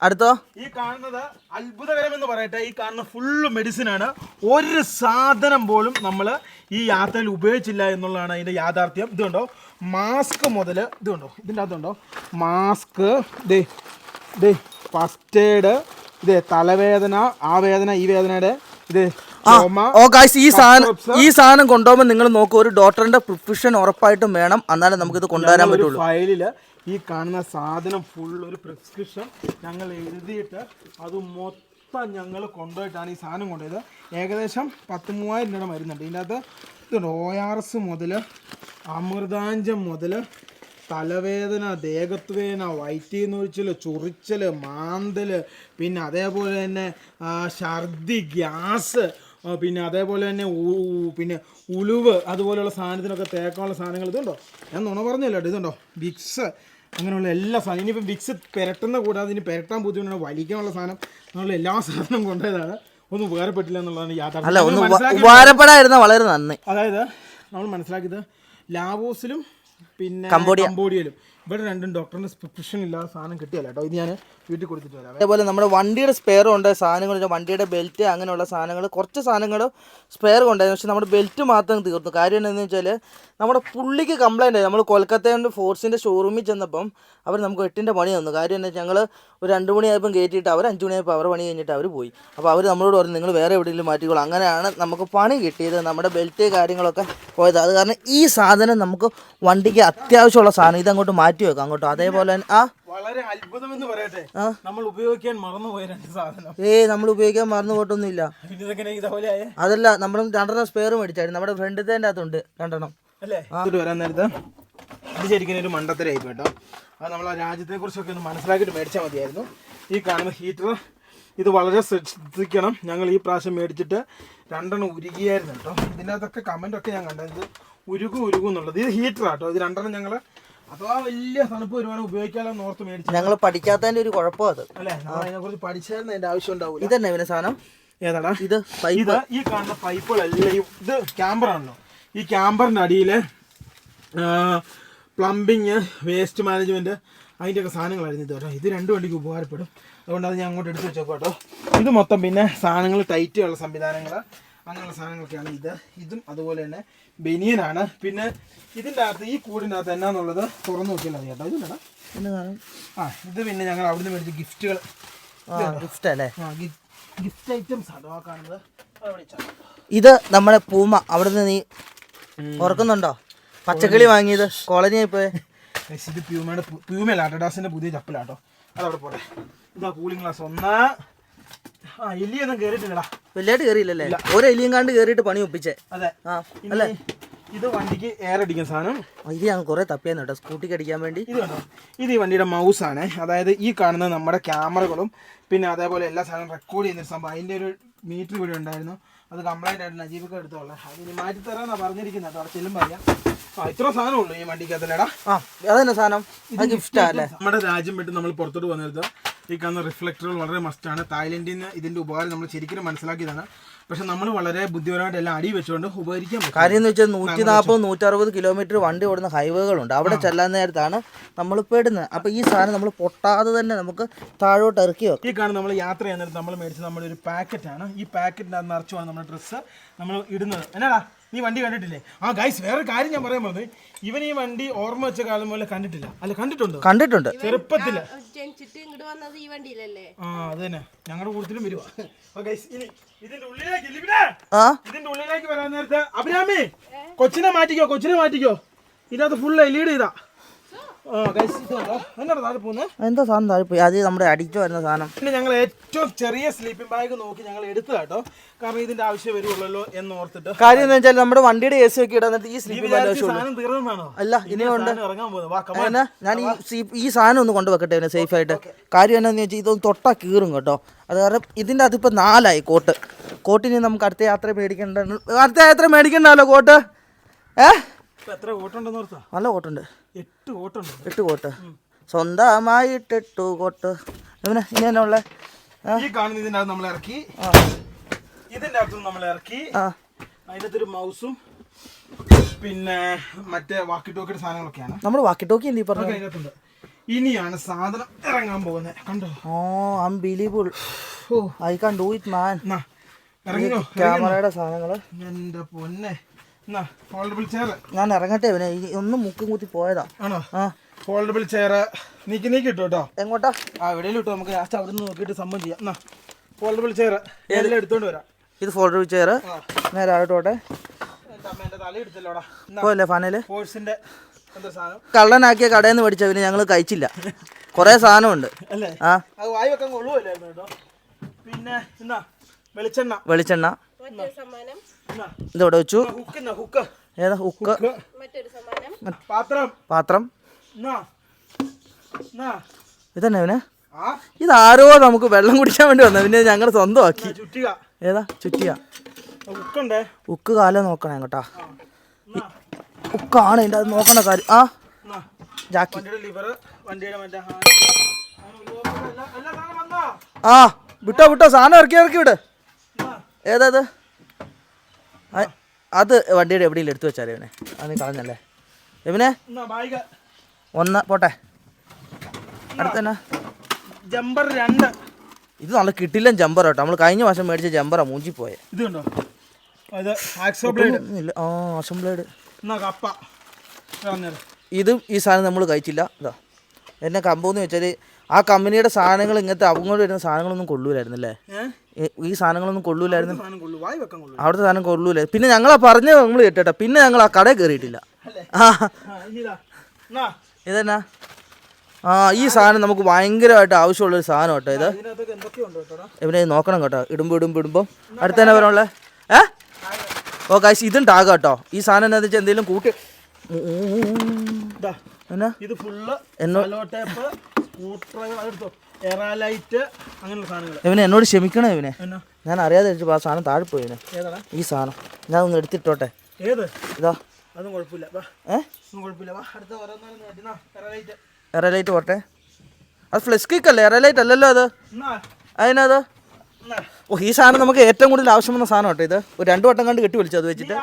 അടുത്തോ? ഈ കാണുന്നത് അത്ഭുതകരം എന്ന് പറയട്ടെ. ഈ കാണുന്ന ഫുള്ള് മെഡിസിൻ ആണ്. ഒരു സാധനം പോലും നമ്മൾ ഈ യാത്രയിൽ ഉപയോഗിച്ചില്ല എന്നുള്ളതാണ് അതിന്റെ യാഥാർത്ഥ്യം. ഇതുണ്ടോ മാസ്ക് മുതൽ ഇതുണ്ടോ, ഇതിൻ്റെ അകത്തുണ്ടോ മാസ്ക്, ഫസ്റ്റ് എയ്ഡ്, തലവേദന, ആ വേദന, ഈ വേദനയുടെ ഇത്. ഈ സാധനം കൊണ്ടുപോകുമ്പോൾ നിങ്ങൾ നോക്കൂ, ഒരു ഡോക്ടറിന്റെ പ്രിസ്ക്രിപ്ഷൻ ഉറപ്പായിട്ടും വേണം, എന്നാലും നമുക്കിത് കൊണ്ടുവരാൻ പറ്റുള്ളൂ. ഫയലില് ഈ കാണുന്ന സാധനം ഫുൾ ഒരു പ്രിസ്ക്രിപ്ഷൻ ഞങ്ങൾ എഴുതിയിട്ട് അത് മൊത്തം ഞങ്ങൾ കൊണ്ടുപോയിട്ടാണ് ഈ സാധനം കൊണ്ടുപോയത്. ഏകദേശം 10,000-3000 രൂപ മരുന്നുണ്ട് ഇതിൻ്റെ അകത്ത്. ഇതുണ്ട് ORS മുതൽ അമൃതാഞ്ചം മുതൽ തലവേദന, ദേഹത്വേദന, വയറ്റിന്നൊഴിച്ചൽ, ചൊറിച്ചൽ, മാന്തൽ, പിന്നെ അതേപോലെ തന്നെ ഛർദി, ഗ്യാസ്, പിന്നെ അതേപോലെ തന്നെ പിന്നെ ഉലുവ്, അതുപോലെയുള്ള സാധനത്തിനൊക്കെ തേക്കാനുള്ള സാധനങ്ങൾ. ഇതുണ്ടോ, ഞാൻ നുണ പറഞ്ഞല്ലോ. ഇതുണ്ടോ വിക്സ്, അങ്ങനെയുള്ള എല്ലാ സാധനം. ഇനിയിപ്പം വിക്സ് പെരട്ടുന്ന കൂടാതെ ഇനി പെരട്ടാൻ ബുദ്ധിമുട്ടാണ്, വലിക്കാനുള്ള സാധനം, അങ്ങനെയുള്ള എല്ലാ സാധനവും കൊണ്ടുപോയതാണ്. ഒന്നും ഉപകാരപ്പെട്ടില്ല എന്നുള്ളതാണ് യാഥാർത്ഥ്യം. വളരെ നന്ദി. അതായത് നമ്മൾ മനസ്സിലാക്കിയത് ലാവോസിലും പിന്നെ കംബോഡിയയിലും ഇവിടെ 2 ഡോക്ടറിന്റെ പ്രിസ്ക്രിപ്ഷൻ ഇല്ലാതെ സാധനം കിട്ടിയല്ല കേട്ടോ. ഇത് ഞാൻ വീട്ടിൽ കൊടുത്തിട്ട് വരാം. അതേപോലെ നമ്മുടെ വണ്ടിയുടെ സ്പെയർ ഉണ്ട് സാധനങ്ങൾ, വണ്ടിയുടെ ബെൽറ്റ്, അങ്ങനെയുള്ള സാധനങ്ങൾ, കുറച്ച് സാധനങ്ങൾ സ്പെയർ കൊണ്ടായിരുന്നു. പക്ഷെ നമ്മുടെ ബെൽറ്റ് മാത്രം തീർന്നു. കാര്യം എന്താണെന്ന് വെച്ചാൽ നമ്മുടെ പുള്ളിക്ക് കംപ്ലൈൻ്റ് ആയി. നമ്മൾ കൊൽക്കത്തയുടെ ഫോഴ്സിൻ്റെ ഷോറൂമിൽ ചെന്നപ്പം അവർ നമുക്ക് 8-ന്റെ പണി തന്നു. കാര്യം എന്താ വെച്ചാൽ ഞങ്ങൾ ഒരു 2 മണിയായപ്പം കയറ്റിയിട്ട് അവർ 5 മണിയായപ്പോൾ അവർ പണി കഴിഞ്ഞിട്ട് അവർ പോയി. അപ്പോൾ അവർ നമ്മളോട് പറഞ്ഞു നിങ്ങൾ വേറെ എവിടെയെങ്കിലും മാറ്റിക്കോളൂ. അങ്ങനെയാണ് നമുക്ക് പണി കിട്ടിയത്, നമ്മുടെ ബെൽറ്റ് കാര്യങ്ങളൊക്കെ പോയത്. അത് കാരണം ഈ സാധനം നമുക്ക് വണ്ടിക്ക് അത്യാവശ്യമുള്ള സാധനം, ഇതങ്ങോട്ട് മാറ്റി വെക്കാം അങ്ങോട്ടോ. അതേപോലെ തന്നെ വളരെ അത്ഭുതം എന്ന് പറയട്ടെ, നമ്മൾ ഉപയോഗിക്കാൻ മറന്നുപോയ 2 സാധനം. നമ്മൾ ഉപയോഗിക്കാൻ മറന്നു പോയിട്ടൊന്നുമില്ല. അതല്ല, നമ്മൾ 2 സ്പെയർ മേടിച്ചായിരുന്നു. നമ്മുടെ ഫ്രണ്ടിന്റെ അകത്തുണ്ട് 2 അല്ലേ? വരാൻ നേരത്ത് ഇത് ശരിക്കും ഒരു മണ്ടത്തരായി കേട്ടോ. അത് നമ്മൾ ആ രാജ്യത്തെ കുറിച്ചൊക്കെ ഒന്ന് മനസ്സിലാക്കിയിട്ട് മേടിച്ചാൽ മതിയായിരുന്നു. ഈ കാണുന്ന ഹീറ്റർ ഇത് വളരെ ശ്രദ്ധിക്കണം. ഞങ്ങൾ ഈ പ്രാവശ്യം മേടിച്ചിട്ട് 2 ഉരുകിയായിരുന്നു കേട്ടോ. ഇതിൻ്റെ അകത്തൊക്കെ കമൻ്റൊക്കെ ഞാൻ കണ്ടത് ഇത് ഉരുകും എന്നുള്ളത്. ഇത് ഹീറ്ററാട്ടോ. ഇത് 2 ഞങ്ങൾ അഥവാ വലിയ തണുപ്പ് ഒരുപാട് ഉപയോഗിക്കാമെന്ന് ഓർത്ത് മേടിച്ചു. ഞങ്ങൾ പഠിക്കാത്തതിന്റെ ഒരു കുഴപ്പം അത് അല്ലേ? നമ്മൾ അതിനെ കുറിച്ച് പഠിച്ചായിരുന്നു, അതിന്റെ ആവശ്യം ഉണ്ടാവില്ല. ഇതന്നെ ഇവനെ സാധനം. ഏതാടാ ഇത്? ഈ കാണുന്ന പൈപ്പുകളെല്ലാം ഇത് ക്യാമ്പറാണല്ലോ. ഈ ക്യാമ്പറിന്റെ അടിയിൽ പ്ലംബിങ്, വേസ്റ്റ് മാനേജ്മെൻറ്റ് അതിൻ്റെയൊക്കെ സാധനങ്ങളായിരുന്നു ഇത് കേട്ടോ. ഇത് 2 വണ്ടിക്ക് ഉപകാരപ്പെടും. അതുകൊണ്ട് അത് ഞാൻ അങ്ങോട്ട് എടുത്ത് വെച്ചേക്കും കേട്ടോ. ഇത് മൊത്തം പിന്നെ സാധനങ്ങൾ ടൈറ്റ് ഉള്ള സംവിധാനങ്ങൾ അങ്ങനെയുള്ള സാധനങ്ങളൊക്കെയാണ് ഇത്. ഇതും അതുപോലെ തന്നെ ബനിയനാണ്. പിന്നെ ഇതിൻ്റെ അകത്ത് ഈ കൂടിനകത്ത് എന്നാന്നുള്ളത് തുറന്നു നോക്കിയാൽ മതി കേട്ടോ. ഇത് വേണം ഇത് പിന്നെ ഞങ്ങൾ അവിടുന്ന് മേടിച്ച ഗിഫ്റ്റുകൾ. ഗിഫ്റ്റ് അല്ലേ? ഗിഫ്റ്റ് ഐറ്റംസ് ആണ് ആ കാണുന്നത്. ഇത് നമ്മുടെ പൂമ. അവിടുന്ന് നീ ഓർക്കുന്നുണ്ടോ പച്ചക്കിളി വാങ്ങിയത് കോളനി പോയെ? ഇത് പ്യൂമല്ല അഡാസിന്റെ പുതിയ ചപ്പലാട്ടോ. അതവിടെ പോട്ടെ. ഇതാ കൂളിംഗ് ഗ്ലാസ് 1. എലിയൊന്നും കേറിയിട്ടില്ലടാ. വലിയായിട്ട് കേറിയില്ലല്ലേ? ഒരു എലിയും കണ്ട് കേറിയിട്ട് പണി ഒപ്പിച്ചേ. അതെ അല്ലേ? ഇത് വണ്ടിക്ക് എയർ അടിക്കുന്ന സാധനം. ഇത് ഞാൻ കുറെ തപ്പിയാന്ന് കേട്ടോ സ്കൂട്ടിക്ക് അടിക്കാൻ വേണ്ടി. ഇത് കണ്ടോ, ഇത് ഈ വണ്ടിയുടെ മൗസാണ്. അതായത് ഈ കാണുന്നത് നമ്മുടെ ക്യാമറകളും പിന്നെ അതേപോലെ എല്ലാ സാധനവും റെക്കോർഡ് ചെയ്യുന്ന സംഭവം. അതിൻ്റെ ഒരു മീറ്റർ ഇവിടെ ഉണ്ടായിരുന്നു. അത് കംപ്ലൈൻ്റ് ആയിട്ട് നജീബൊക്കെ എടുത്തോളാം. അതിന് മാറ്റി തരാമെന്നാണ് പറഞ്ഞിരിക്കുന്നത് കേട്ടോ. അവിടെ ചെല്ലുമ്പോൾ അറിയാം. ഇത്ര സാധനമുള്ളൂ ഈ വണ്ടിക്കകത്തല്ലേടാ. അതന്നെ സാധനം. ഗിഫ്റ്റ് അല്ലേ? നമ്മുടെ രാജ്യം വിട്ട് നമ്മൾ പുറത്തോട്ട് പോകുന്നത് ഈ കാണുന്ന റിഫ്ലക്ടറുകൾ വളരെ മസ്റ്റാണ്. തായ്ലൻഡിൽ നിന്ന് ഇതിൻ്റെ ഉപകാരം നമ്മൾ ശരിക്കും മനസ്സിലാക്കിയതാണ്. പക്ഷെ നമ്മൾ വളരെ ബുദ്ധിപരമായിട്ട് എല്ലാം അടി വെച്ചുകൊണ്ട് ഉപകരിക്കാൻ പറ്റും. കാര്യം എന്ന് വെച്ചാൽ 140-160 കിലോമീറ്റർ വണ്ടി ഓടുന്ന ഹൈവേകളുണ്ട്. അവിടെ ചെല്ലാൻ നേരത്താണ് നമ്മൾ പെടുന്നത്. അപ്പോൾ ഈ സാധനം നമ്മൾ പൊട്ടാതെ തന്നെ നമുക്ക് താഴോട്ട് ഇറക്കി വെക്കും. ഈ കാണുന്ന നമ്മൾ യാത്ര ചെയ്യുന്നത് നമ്മൾ മേടിച്ച നമ്മുടെ ഒരു പാക്കറ്റാണ്. ഈ പാക്കറ്റിൻ്റെ അത് നിറച്ചുമാണ് നമ്മുടെ ഡ്രസ്സ് നമ്മൾ ഇടുന്നത്. എന്നാടാ നീ വണ്ടി കണ്ടിട്ടില്ലേ? ഗൈസ് വേറെ കാര്യം ഞാൻ പറയാൻ പോകുന്നത്, ഇവൻ ഈ വണ്ടി ഓർമ്മ വെച്ച കാലം പോലെ കണ്ടിട്ടില്ല. അല്ല കണ്ടിട്ടുണ്ട് ചെറുപ്പത്തില്. അത് തന്നെ ഞങ്ങളുടെ കൂടുതലും വരുവാ. ഇതിന്റെ ഉള്ളിലേക്ക് വരാൻ നേരത്തെ അഭിരാമി കൊച്ചിനെ മാറ്റിക്കോ. ഇതിനകത്ത് ഫുള്ള് ലീഡ് ചെയ്താ. എന്താ സാധനം താഴെ പോയി? അത് നമ്മുടെ അടിച്ചു വരുന്ന സാധനം. പിന്നെ ഞങ്ങൾ ഏറ്റവും ചെറിയ സ്ലീപ്പിംഗ് ബാഗ് നോക്കി ഞങ്ങൾ എടുത്തു കേട്ടോ. കാരണം ഇതിന്റെ ആവശ്യം വരുള്ളല്ലോ എന്ന് ഓർത്തിട്ട്. കാര്യം എന്ന് വെച്ചാൽ നമ്മുടെ വണ്ടിയുടെ AC ഒക്കെ ഇടാൻ ഈ സ്ലീപ്പിംഗ് ബാഗ് സാധനം തീർന്നാണോ? അല്ല ഇനിയുണ്ട്. ഇറങ്ങാൻ പോകുന്നത്. ഞാൻ ഈ സാധനം ഒന്ന് കൊണ്ടുവെക്കട്ടെ സേഫ് ആയിട്ട്. കാര്യം എന്നാന്ന് വെച്ചാൽ ഇതൊന്ന് തൊട്ടാ കീറും കേട്ടോ. അത് കാരണം ഇതിൻ്റെ അകത്ത് ഇപ്പം 4 കോട്ടിന് നമുക്ക് അടുത്ത യാത്ര മേടിക്കണ്ടല്ലോ കോട്ട്. എത്ര കോട്ടുണ്ടെന്ന് ഓർത്താ? നല്ല കോട്ടുണ്ട്. 8 കോട്ട് സ്വന്തമായിട്ട് 8 കോട്ട്. ഇനി എന്നാ ഉള്ളത്? ഈ കാണുന്ന ഇതിൻ്റെ അകത്ത് നമ്മൾ ഇറക്കി. ഇതിൻ്റെ അകത്തും നമ്മൾ ഇറക്കി. അതിനകത്തൊരു മൗസും പിന്നെ മറ്റേ വാക്കി ടോക്കിയുടെ സാധനങ്ങളൊക്കെയാണ്. നമ്മൾ വാക്കി ടോക്കി എന്ത് പറഞ്ഞു അതിനകത്തുണ്ട്. ഇനിയാണ് സാധനം ഇറങ്ങാൻ പോകുന്നത്. കണ്ടോ? Unbelievable. I can do it man. ഇറങ്ങിയോ ക്യാമറയുടെ സാധനങ്ങൾ? എന്റെ പൊന്നെ. Foldable chair. ഞാൻ ഇറങ്ങട്ടെ ഇവനെ. ഒന്നും മുക്കും കുത്തി പോയതാ. ആണോ? ഫോൾഡബിൾ ചെയർ നീക്കി ഇട്ടു കേട്ടോ. എങ്ങോട്ടാ? എവിടെയും ഇട്ടോ. നമുക്ക് ലാസ്റ്റ് അവിടെ നിന്ന് നോക്കിയിട്ട് സംഭവം ചെയ്യാം. ഫോൾഡബിൾ ചെയർ എല്ലാം എടുത്തോണ്ട് വരാം. ഇത് ഫോൾഡബിൾ ചെയർ. നേരെ ആയിട്ടോട്ടെ. തല എടുത്തല്ലോടാ. പോയല്ലേ ഫാനല് ഫോഴ്സിന്റെ കള്ളനാക്കിയ കടയിൽ നിന്ന് മേടിച്ചവന് ഞങ്ങൾ കഴിച്ചില്ല. കുറെ സാധനമുണ്ട് അല്ലേ? അത് വായി വെക്കാൻ കൊള്ളുവല്ലായിരുന്നു കേട്ടോ. പിന്നെ വെളിച്ചെണ്ണ ഇതോടെ വെച്ചു. ഏതാ ഹുക്ക്? പാത്രം. ഇതന്നെ ഇവനെ. ഇതാരോ നമുക്ക് വെള്ളം കുടിക്കാൻ വേണ്ടി വന്ന പിന്നെ ഞങ്ങൾ സ്വന്തമാക്കി. ഏതാ? ചുറ്റിയ ഉക്ക്. കാലം നോക്കണേ കേട്ടാ. ഉക്കാണ് ഇതിൻ്റെ അത് നോക്കണ കാര്യം. ജാക്കി. വിട്ടോ സാധനം ഇറക്കി വിട്. ഏതാ? അത് വണ്ടിയുടെ എവിടെയും എടുത്തു വെച്ചാലേ ഇവനെ. അത് കളഞ്ഞല്ലേ ഇവനെ? ഒന്ന് പോട്ടെ. അടുത്തന്നെ ജമ്പർ 2. ഇത് നല്ല കിട്ടില്ല ജമ്പർ കേട്ടോ. നമ്മൾ കഴിഞ്ഞ വർഷം മേടിച്ച ജമ്പറാ മൂഞ്ചി പോയെ. ഇത് കണ്ടോ? ഇതും ഈ സാധനം നമ്മൾ കഴിച്ചില്ല. ഇതാ എന്നെ കമ്പോന്ന് വെച്ചാൽ ആ കമ്പനിയുടെ സാധനങ്ങൾ ഇങ്ങനത്തെ അങ്ങോട്ട് വരുന്ന സാധനങ്ങളൊന്നും കൊള്ളൂലായിരുന്നല്ലേ? ഈ സാധനങ്ങളൊന്നും കൊള്ളൂലായിരുന്നു. അവിടുത്തെ സാധനം കൊള്ളൂല. പിന്നെ ഞങ്ങളാ പറഞ്ഞത് നമ്മൾ കേട്ടോ. പിന്നെ ഞങ്ങൾ ആ കടയിൽ കയറിയിട്ടില്ല. ഇതെന്നാ? ഈ സാധനം നമുക്ക് ഭയങ്കരമായിട്ട് ആവശ്യമുള്ളൊരു സാധനം കേട്ടോ. ഇത് ഇവനെ നോക്കണം കേട്ടോ. ഇടുമ്പം അടുത്ത തന്നെ വരാനുള്ള കാശ് ഇതും ടാഗ കേട്ടോ. ഈ സാധനം എന്താ വെച്ചാൽ എന്തെങ്കിലും കൂട്ടി ഇവനെ എന്നോട് ക്ഷമിക്കണം. ഇവനെ ഞാൻ അറിയാതെ ആ സാധനം താഴെ പോയി. ഈ സാധനം ഞാൻ ഒന്ന് എടുത്തിട്ടോട്ടെ. ഇതാ എറലൈറ്റ് പോട്ടെ. അത് ഫ്ലെക്സ് കിക്ക് അല്ലേ? എറലൈറ്റ് അല്ലല്ലോ അത്. അതിനത് ഈ സാധനം നമുക്ക് ഏറ്റവും കൂടുതൽ ആവശ്യം വന്ന സാധനം കേട്ടോ. ഇത് ഒരു 2 വട്ടം കണ്ട് കെട്ടി വിളിച്ചു അത് വെച്ചിട്ട്.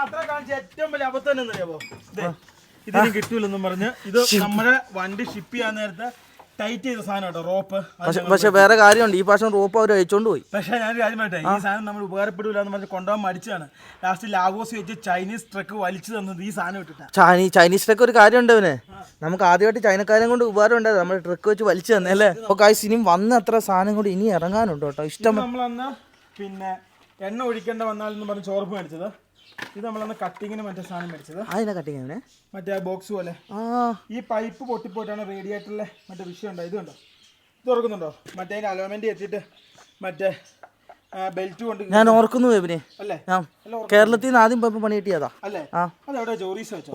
ഇതിന് കിട്ടൂലെന്നും പറഞ്ഞ് ഇത് നമ്മുടെ വണ്ടി ഷിപ്പ് ചെയ്യാൻ നേരത്തെ ടൈറ്റ് ചെയ്ത സാധനം കേട്ടോ, റോപ്പ്. പക്ഷെ വേറെ കാര്യമുണ്ട്, ഈ പ്രാവശ്യം റോപ്പ് അവർ അയച്ചോണ്ട് പോയി. പക്ഷേ ഞാൻ കാര്യമായിട്ടെ ഈ സാധനം നമ്മൾ ഉപകാരപ്പെടില്ല എന്ന് പറഞ്ഞ് കൊണ്ടുപോകാൻ മടിച്ചാണ്. ലാസ്റ്റ് ലാഗോസ് വെച്ച് ചൈനീസ് ട്രക്ക് വലിച്ചു തന്നത് ഈ സാധനം ഇട്ടിട്ടാണ്. ചൈനീസ് ട്രക്ക് ഒരു കാര്യമുണ്ട് അവന്, നമുക്ക് ആദ്യമായിട്ട് ചൈനക്കാരെ കൊണ്ട് ഉപകാരം ഉണ്ടായത് നമ്മൾ ട്രക്ക് വെച്ച് വലിച്ചു തന്നെ അല്ലേ. അപ്പോൾ ഗൈസ് ഇനിയും വന്ന അത്ര സാധനം കൂടി ഇനി ഇറങ്ങാനുണ്ട് കേട്ടോ. ഇഷ്ടം നമ്മളന്ന് പിന്നെ എണ്ണ ഒഴിക്കേണ്ട വന്നാലെന്ന് പറഞ്ഞ് ചോർപ്പ് മേടിച്ചത്. ഇത് നമ്മളന്ന് കട്ടിങ്ങിന് മറ്റേ സാധനം മേടിച്ചത്. അതിനെ കട്ടിങ്ങിന് മറ്റേ ബോക്സ് പോലെ. ഈ പൈപ്പ് പൊട്ടിപ്പോയിട്ടാണ് റേഡിയേറ്ററിലെ മറ്റേ വിഷയം ഉണ്ടോ. ഇത് കണ്ടോ, ഇത് ഓർക്കുന്നുണ്ടോ? മറ്റേ അലോമെന്റ് എത്തിയിട്ട് മറ്റേ ബെൽറ്റ് കൊണ്ട് ഞാൻ ഓർക്കുന്നു ബേബിനെ. അല്ലേ, കേരളത്തിൽ നിന്ന് ആദ്യം പോയപ്പോൾ പണി കിട്ടിയതാ അല്ലേ?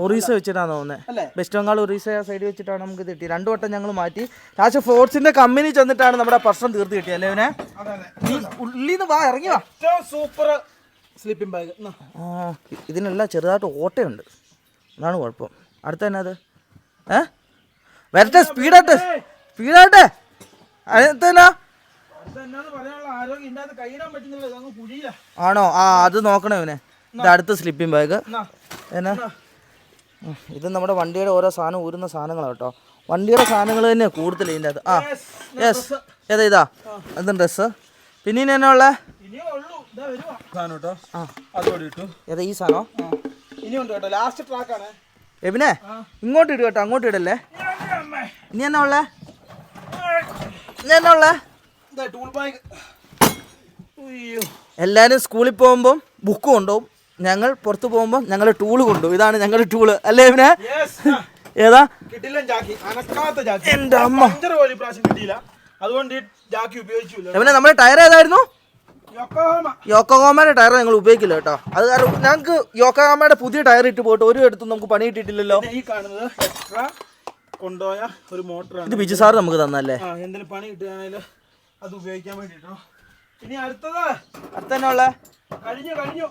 ഒറീസ വെച്ചിട്ടാണ് തോന്നുന്നത്. വെസ്റ്റ് ബംഗാൾ ഒറീസ സൈഡ് വെച്ചിട്ടാണ് നമുക്ക് കിട്ടി. 2 വട്ടം ഞങ്ങൾ മാറ്റി. ലാസ്റ്റ് ഫോർട്സിന്റെ കമ്പനി ചെന്നിട്ടാണ് നമ്മുടെ പ്രശ്നം തീർത്ത് കിട്ടിയത് അല്ലേ അവനെ. ഉള്ളിന്ന് വാ, ഇറങ്ങി വാ. Super sleeping bag. ഇതിനെല്ലാം ചെറുതായിട്ട് ഓട്ടയുണ്ട്, അതാണ് കുഴപ്പം. അടുത്ത തന്നെ അത് വരട്ടെ, സ്പീഡാട്ടെ അടുത്തന്നാ ആണോ? അത് നോക്കണേ ഇവനെ. ഇത് അടുത്ത സ്ലിപ്പിംഗ് ബാഗ് എന്നാ. ഇത് നമ്മുടെ വണ്ടിയുടെ ഓരോ സാധനം ഊരുന്ന സാധനങ്ങളാണ് കേട്ടോ. വണ്ടിയുടെ സാധനങ്ങൾ തന്നെ കൂടുതൽ ഇതിൻ്റെ അത്. യെസ്, ഇതാ അതും ഡ്രസ്സ്. പിന്നെ ഇനി എന്നാ ഉള്ളത്? ഏതാ ഈ സാധനം? എബിനെ ഇങ്ങോട്ട് ഇടുക കേട്ടോ, അങ്ങോട്ട് ഇടല്ലേ. ഇനി എന്നാ ഉള്ളേ? എല്ലാരും സ്കൂളിൽ പോകുമ്പോൾ ബുക്ക് കൊണ്ടുപോകും, ഞങ്ങൾ പുറത്ത് പോകുമ്പോൾ ഞങ്ങൾ ടൂള് കൊണ്ടുപോകും. ഇതാണ് ഞങ്ങളുടെ ടൂള് അല്ലേ ഇവനെ? ഏതാ? എന്റെ അമ്മ, എവനെ നമ്മുടെ ടയർ ഏതായിരുന്നു? യോക്കോഹാമയുടെ ടയർ ഞങ്ങൾ ഉപയോഗിക്കില്ല കേട്ടോ. അത് കാരണം ഞങ്ങൾക്ക് യോക്കോഹാമയുടെ പുതിയ ടയർ ഇട്ട് പോയിട്ട് ഒരു ഇടത്തും നമുക്ക് പണി കിട്ടിയിട്ടില്ലല്ലോ. ഈ കാണുന്നത് എക്സ്ട്രാ കൊണ്ടുപോയ ഒരു മോട്ടറാണ്. ഇത് ബിജു സാർ നമുക്ക് തന്നല്ലേ, എന്തെങ്കിലും പണി കിട്ടുകയാണെങ്കിൽ അത് ഉപയോഗിക്കാൻ വേണ്ടിട്ടോ. ഇനി അടുത്തത്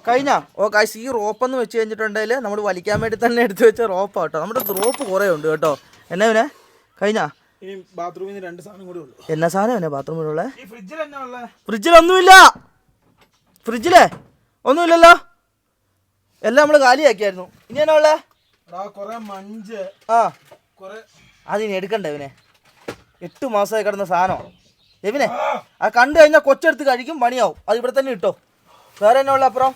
കഴിഞ്ഞ ഓ കാശ്. ഈ റോപ്പെന്ന് വെച്ച് കഴിഞ്ഞിട്ടുണ്ടെങ്കിൽ നമ്മൾ വലിക്കാൻ വേണ്ടി തന്നെ എടുത്തു വെച്ച റോപ്പാ കേട്ടോ. നമ്മുടെ റോപ്പ് കുറേ ഉണ്ട് കേട്ടോ. എന്നാ പിന്നെ കഴിഞ്ഞ ഇനി ബാത്റൂമിൽ നിന്ന് 2 സാധനം കൂടി ഉള്ളൂ. എന്നാ സാധനം എന്നാ ബാത്റൂമിലുള്ള? ഫ്രിഡ്ജിലൊന്നുമില്ല. ഫ്രിഡ്ജിലേ ഒന്നുമില്ലല്ലോ, എല്ലാം നമ്മൾ കാലിയാക്കിയായിരുന്നു. ഇനി എന്നാ ഉള്ളേ? മഞ്ച്. അതിനി എടുക്കണ്ടേ ഇവനെ? 8 മാസമായി കിടന്ന സാധനം ഇവനെ. അത് കണ്ടു കഴിഞ്ഞാൽ കൊച്ചെടുത്ത് കഴിക്കും, പണിയാവും. അത് ഇവിടെ തന്നെ ഇട്ടോ. വേറെ എന്നാ ഉള്ള? അപ്പുറം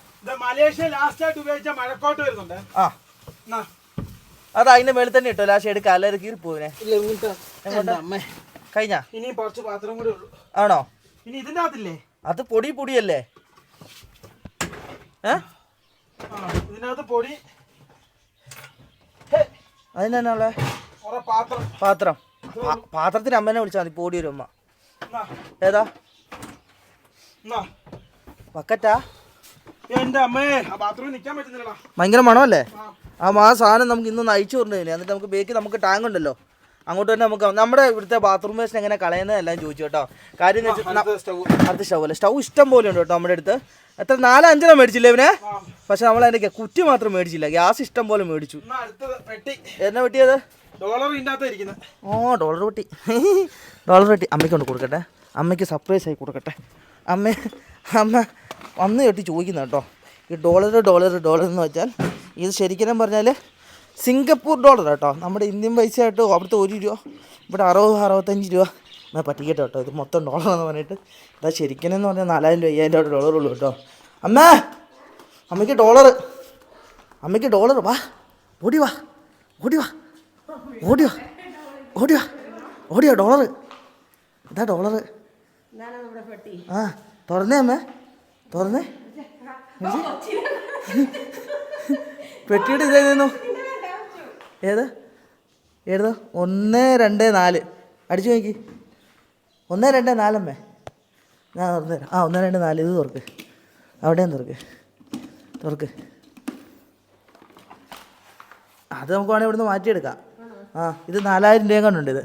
മലേഷ്യ ലാസ്റ്റ് ആയിട്ട് ഉപയോഗിച്ച മഴക്കോട്ട് വരുന്നുണ്ട്. അത് അതിന്റെ മേളിൽ തന്നെ ഇട്ടോ. ലാസ്റ്റ് എടുക്കാം, അല്ലാതെ കീറി പോവിനെ. കഴിഞ്ഞ ഇനി കുറച്ച് പാത്രം കൂടി ഉള്ളൂ. ആണോ? ഇനി ഇതിന്റെ അകത്തില്ലേ, അത് പൊടിയല്ലേ? ഇതിനകത്ത് പൊടി. അതിനെന്നാ പാത്രം. പാത്രത്തിന് അമ്മേനെ വിളിച്ചാൽ മതി, പൊടി വരും. അമ്മ ഏതാ ബക്കറ്റാ? എന്റെ അമ്മേ, ബാത്റൂമിൽ നിൽക്കാൻ പറ്റുന്നില്ലടാ, ഭയങ്കര മണമല്ലേ. ആ സാധനം നമുക്ക് ഇന്നൊന്ന് അയച്ചു കൊണ്ടുവരുന്നേ. എന്നിട്ട് നമുക്ക് ബേക്ക് നമുക്ക് ടാങ്ക് ഉണ്ടല്ലോ, അങ്ങോട്ട് തന്നെ നമുക്ക് നമ്മുടെ ഇവിടുത്തെ ബാത്റൂം വേസ്റ്റ് എങ്ങനെ കളയുന്നത് എല്ലാം ചോദിച്ചു കേട്ടോ. കാര്യം എന്ന് വെച്ചാൽ അടുത്ത സ്റ്റൗ അല്ലേ, സ്റ്റൗ ഇഷ്ടം പോലെ ഉണ്ട് കേട്ടോ നമ്മുടെ അടുത്ത്. എത്ര 4-5 മേടിച്ചില്ലേ ഇവനെ? പക്ഷെ നമ്മൾ അതിന്റെ കുറ്റി മാത്രം മേടിച്ചില്ല, ഗ്യാസ് ഇഷ്ടം പോലെ മേടിച്ചു. എന്നാ വെട്ടിയത്? ഡോളർ വെട്ടി. ഡോളർ വെട്ടി അമ്മയ്ക്ക് കൊണ്ട് കൊടുക്കട്ടെ, അമ്മയ്ക്ക് സർപ്രൈസ് ആയി കൊടുക്കട്ടെ. അമ്മ വന്ന് കേട്ടി ചോദിക്കുന്ന കേട്ടോ. ഈ ഡോളർ എന്ന് വെച്ചാൽ ഇത് ശരിക്കും പറഞ്ഞാൽ സിംഗപ്പൂർ ഡോളർ കേട്ടോ. നമ്മുടെ ഇന്ത്യൻ പൈസ ആയിട്ട് അവിടുത്തെ 1 രൂപ, ഇവിടെ 60-65 രൂപ. എന്നാൽ പറ്റിക്കട്ടെ കേട്ടോ, ഇത് മൊത്തം ഡോളറെന്ന് പറഞ്ഞിട്ട്. അതാ ശരിക്കും പറഞ്ഞാൽ 4000 രൂപ 5000 ഡോളർ ഉള്ളൂ കേട്ടോ. അമ്മയ്ക്ക് ഡോളർ. വാ ഓടിവാ ഡോളർ. ഇതാ ഡോളർ. തുറന്നേ അമ്മേ, തുറന്നേ. പെട്ടിയുടെ ഇതായിരുന്നു. ഏത് 1 2 4 അടിച്ചു നോക്കി. 1 2 4 അമ്മേ, ഞാൻ തുറന്നുതരാം. 1 2 4 ഇത് തുറക്ക്, അവിടെയും തുറക്ക്. അത് നമുക്ക് വേണമെങ്കിൽ ഇവിടുന്ന് മാറ്റിയെടുക്കാം. ഇത് 4000 രൂപ കൊണ്ടുണ്ട്. ഇത്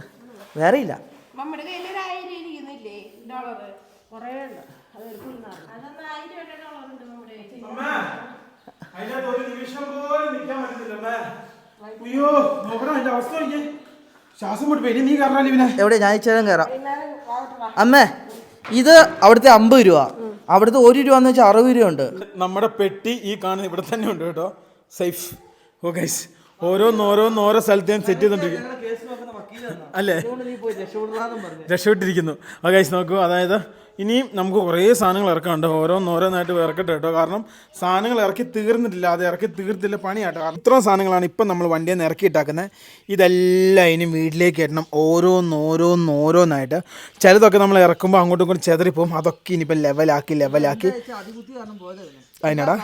വേറെ ഇല്ല. എവിടെ ഞാൻ ഇച്ചേരം കയറാം. അമ്മേ ഇത് അവിടുത്തെ 50 രൂപ, അവിടുത്തെ 1 രൂപ എന്ന് വെച്ചാൽ 60 രൂപ ഉണ്ട്. നമ്മുടെ പെട്ടി ഈ കാണുന്ന ഇവിടെ തന്നെ ഉണ്ട് കേട്ടോ, സേഫ്. ഓ ഗൈസ്, ഓരോ സ്ഥലത്തേയും സെറ്റ് ചെയ്തോണ്ടിരിക്കും അല്ലേ, രക്ഷപ്പെട്ടിരിക്കുന്നു. ഗൈസ് നോക്കൂ, അതായത് ഇനിയും നമുക്ക് കുറേ സാധനങ്ങൾ ഇറക്കാനുണ്ട്. ഓരോന്നായിട്ട് ഇറക്കട്ടെ കേട്ടോ, കാരണം സാധനങ്ങൾ ഇറക്കി തീർന്നിട്ടില്ല. അത് ഇറക്കി തീർത്തില്ല പണിയാട്ടോ. കാരണം ഇത്രയും സാധനങ്ങളാണ് ഇപ്പം നമ്മൾ വണ്ടിയിൽ നിന്ന് ഇറക്കിയിട്ടാക്കുന്നത്. ഇതെല്ലാം ഇനി വീട്ടിലേക്ക് ഇടണം, ഓരോന്നായിട്ട്. ചിലതൊക്കെ നമ്മൾ ഇറക്കുമ്പോൾ അങ്ങോട്ടും ഇങ്ങോട്ടും ചെതറിപ്പോവും. അതൊക്കെ ഇനിയിപ്പോൾ ലെവലാക്കി അതിനടാ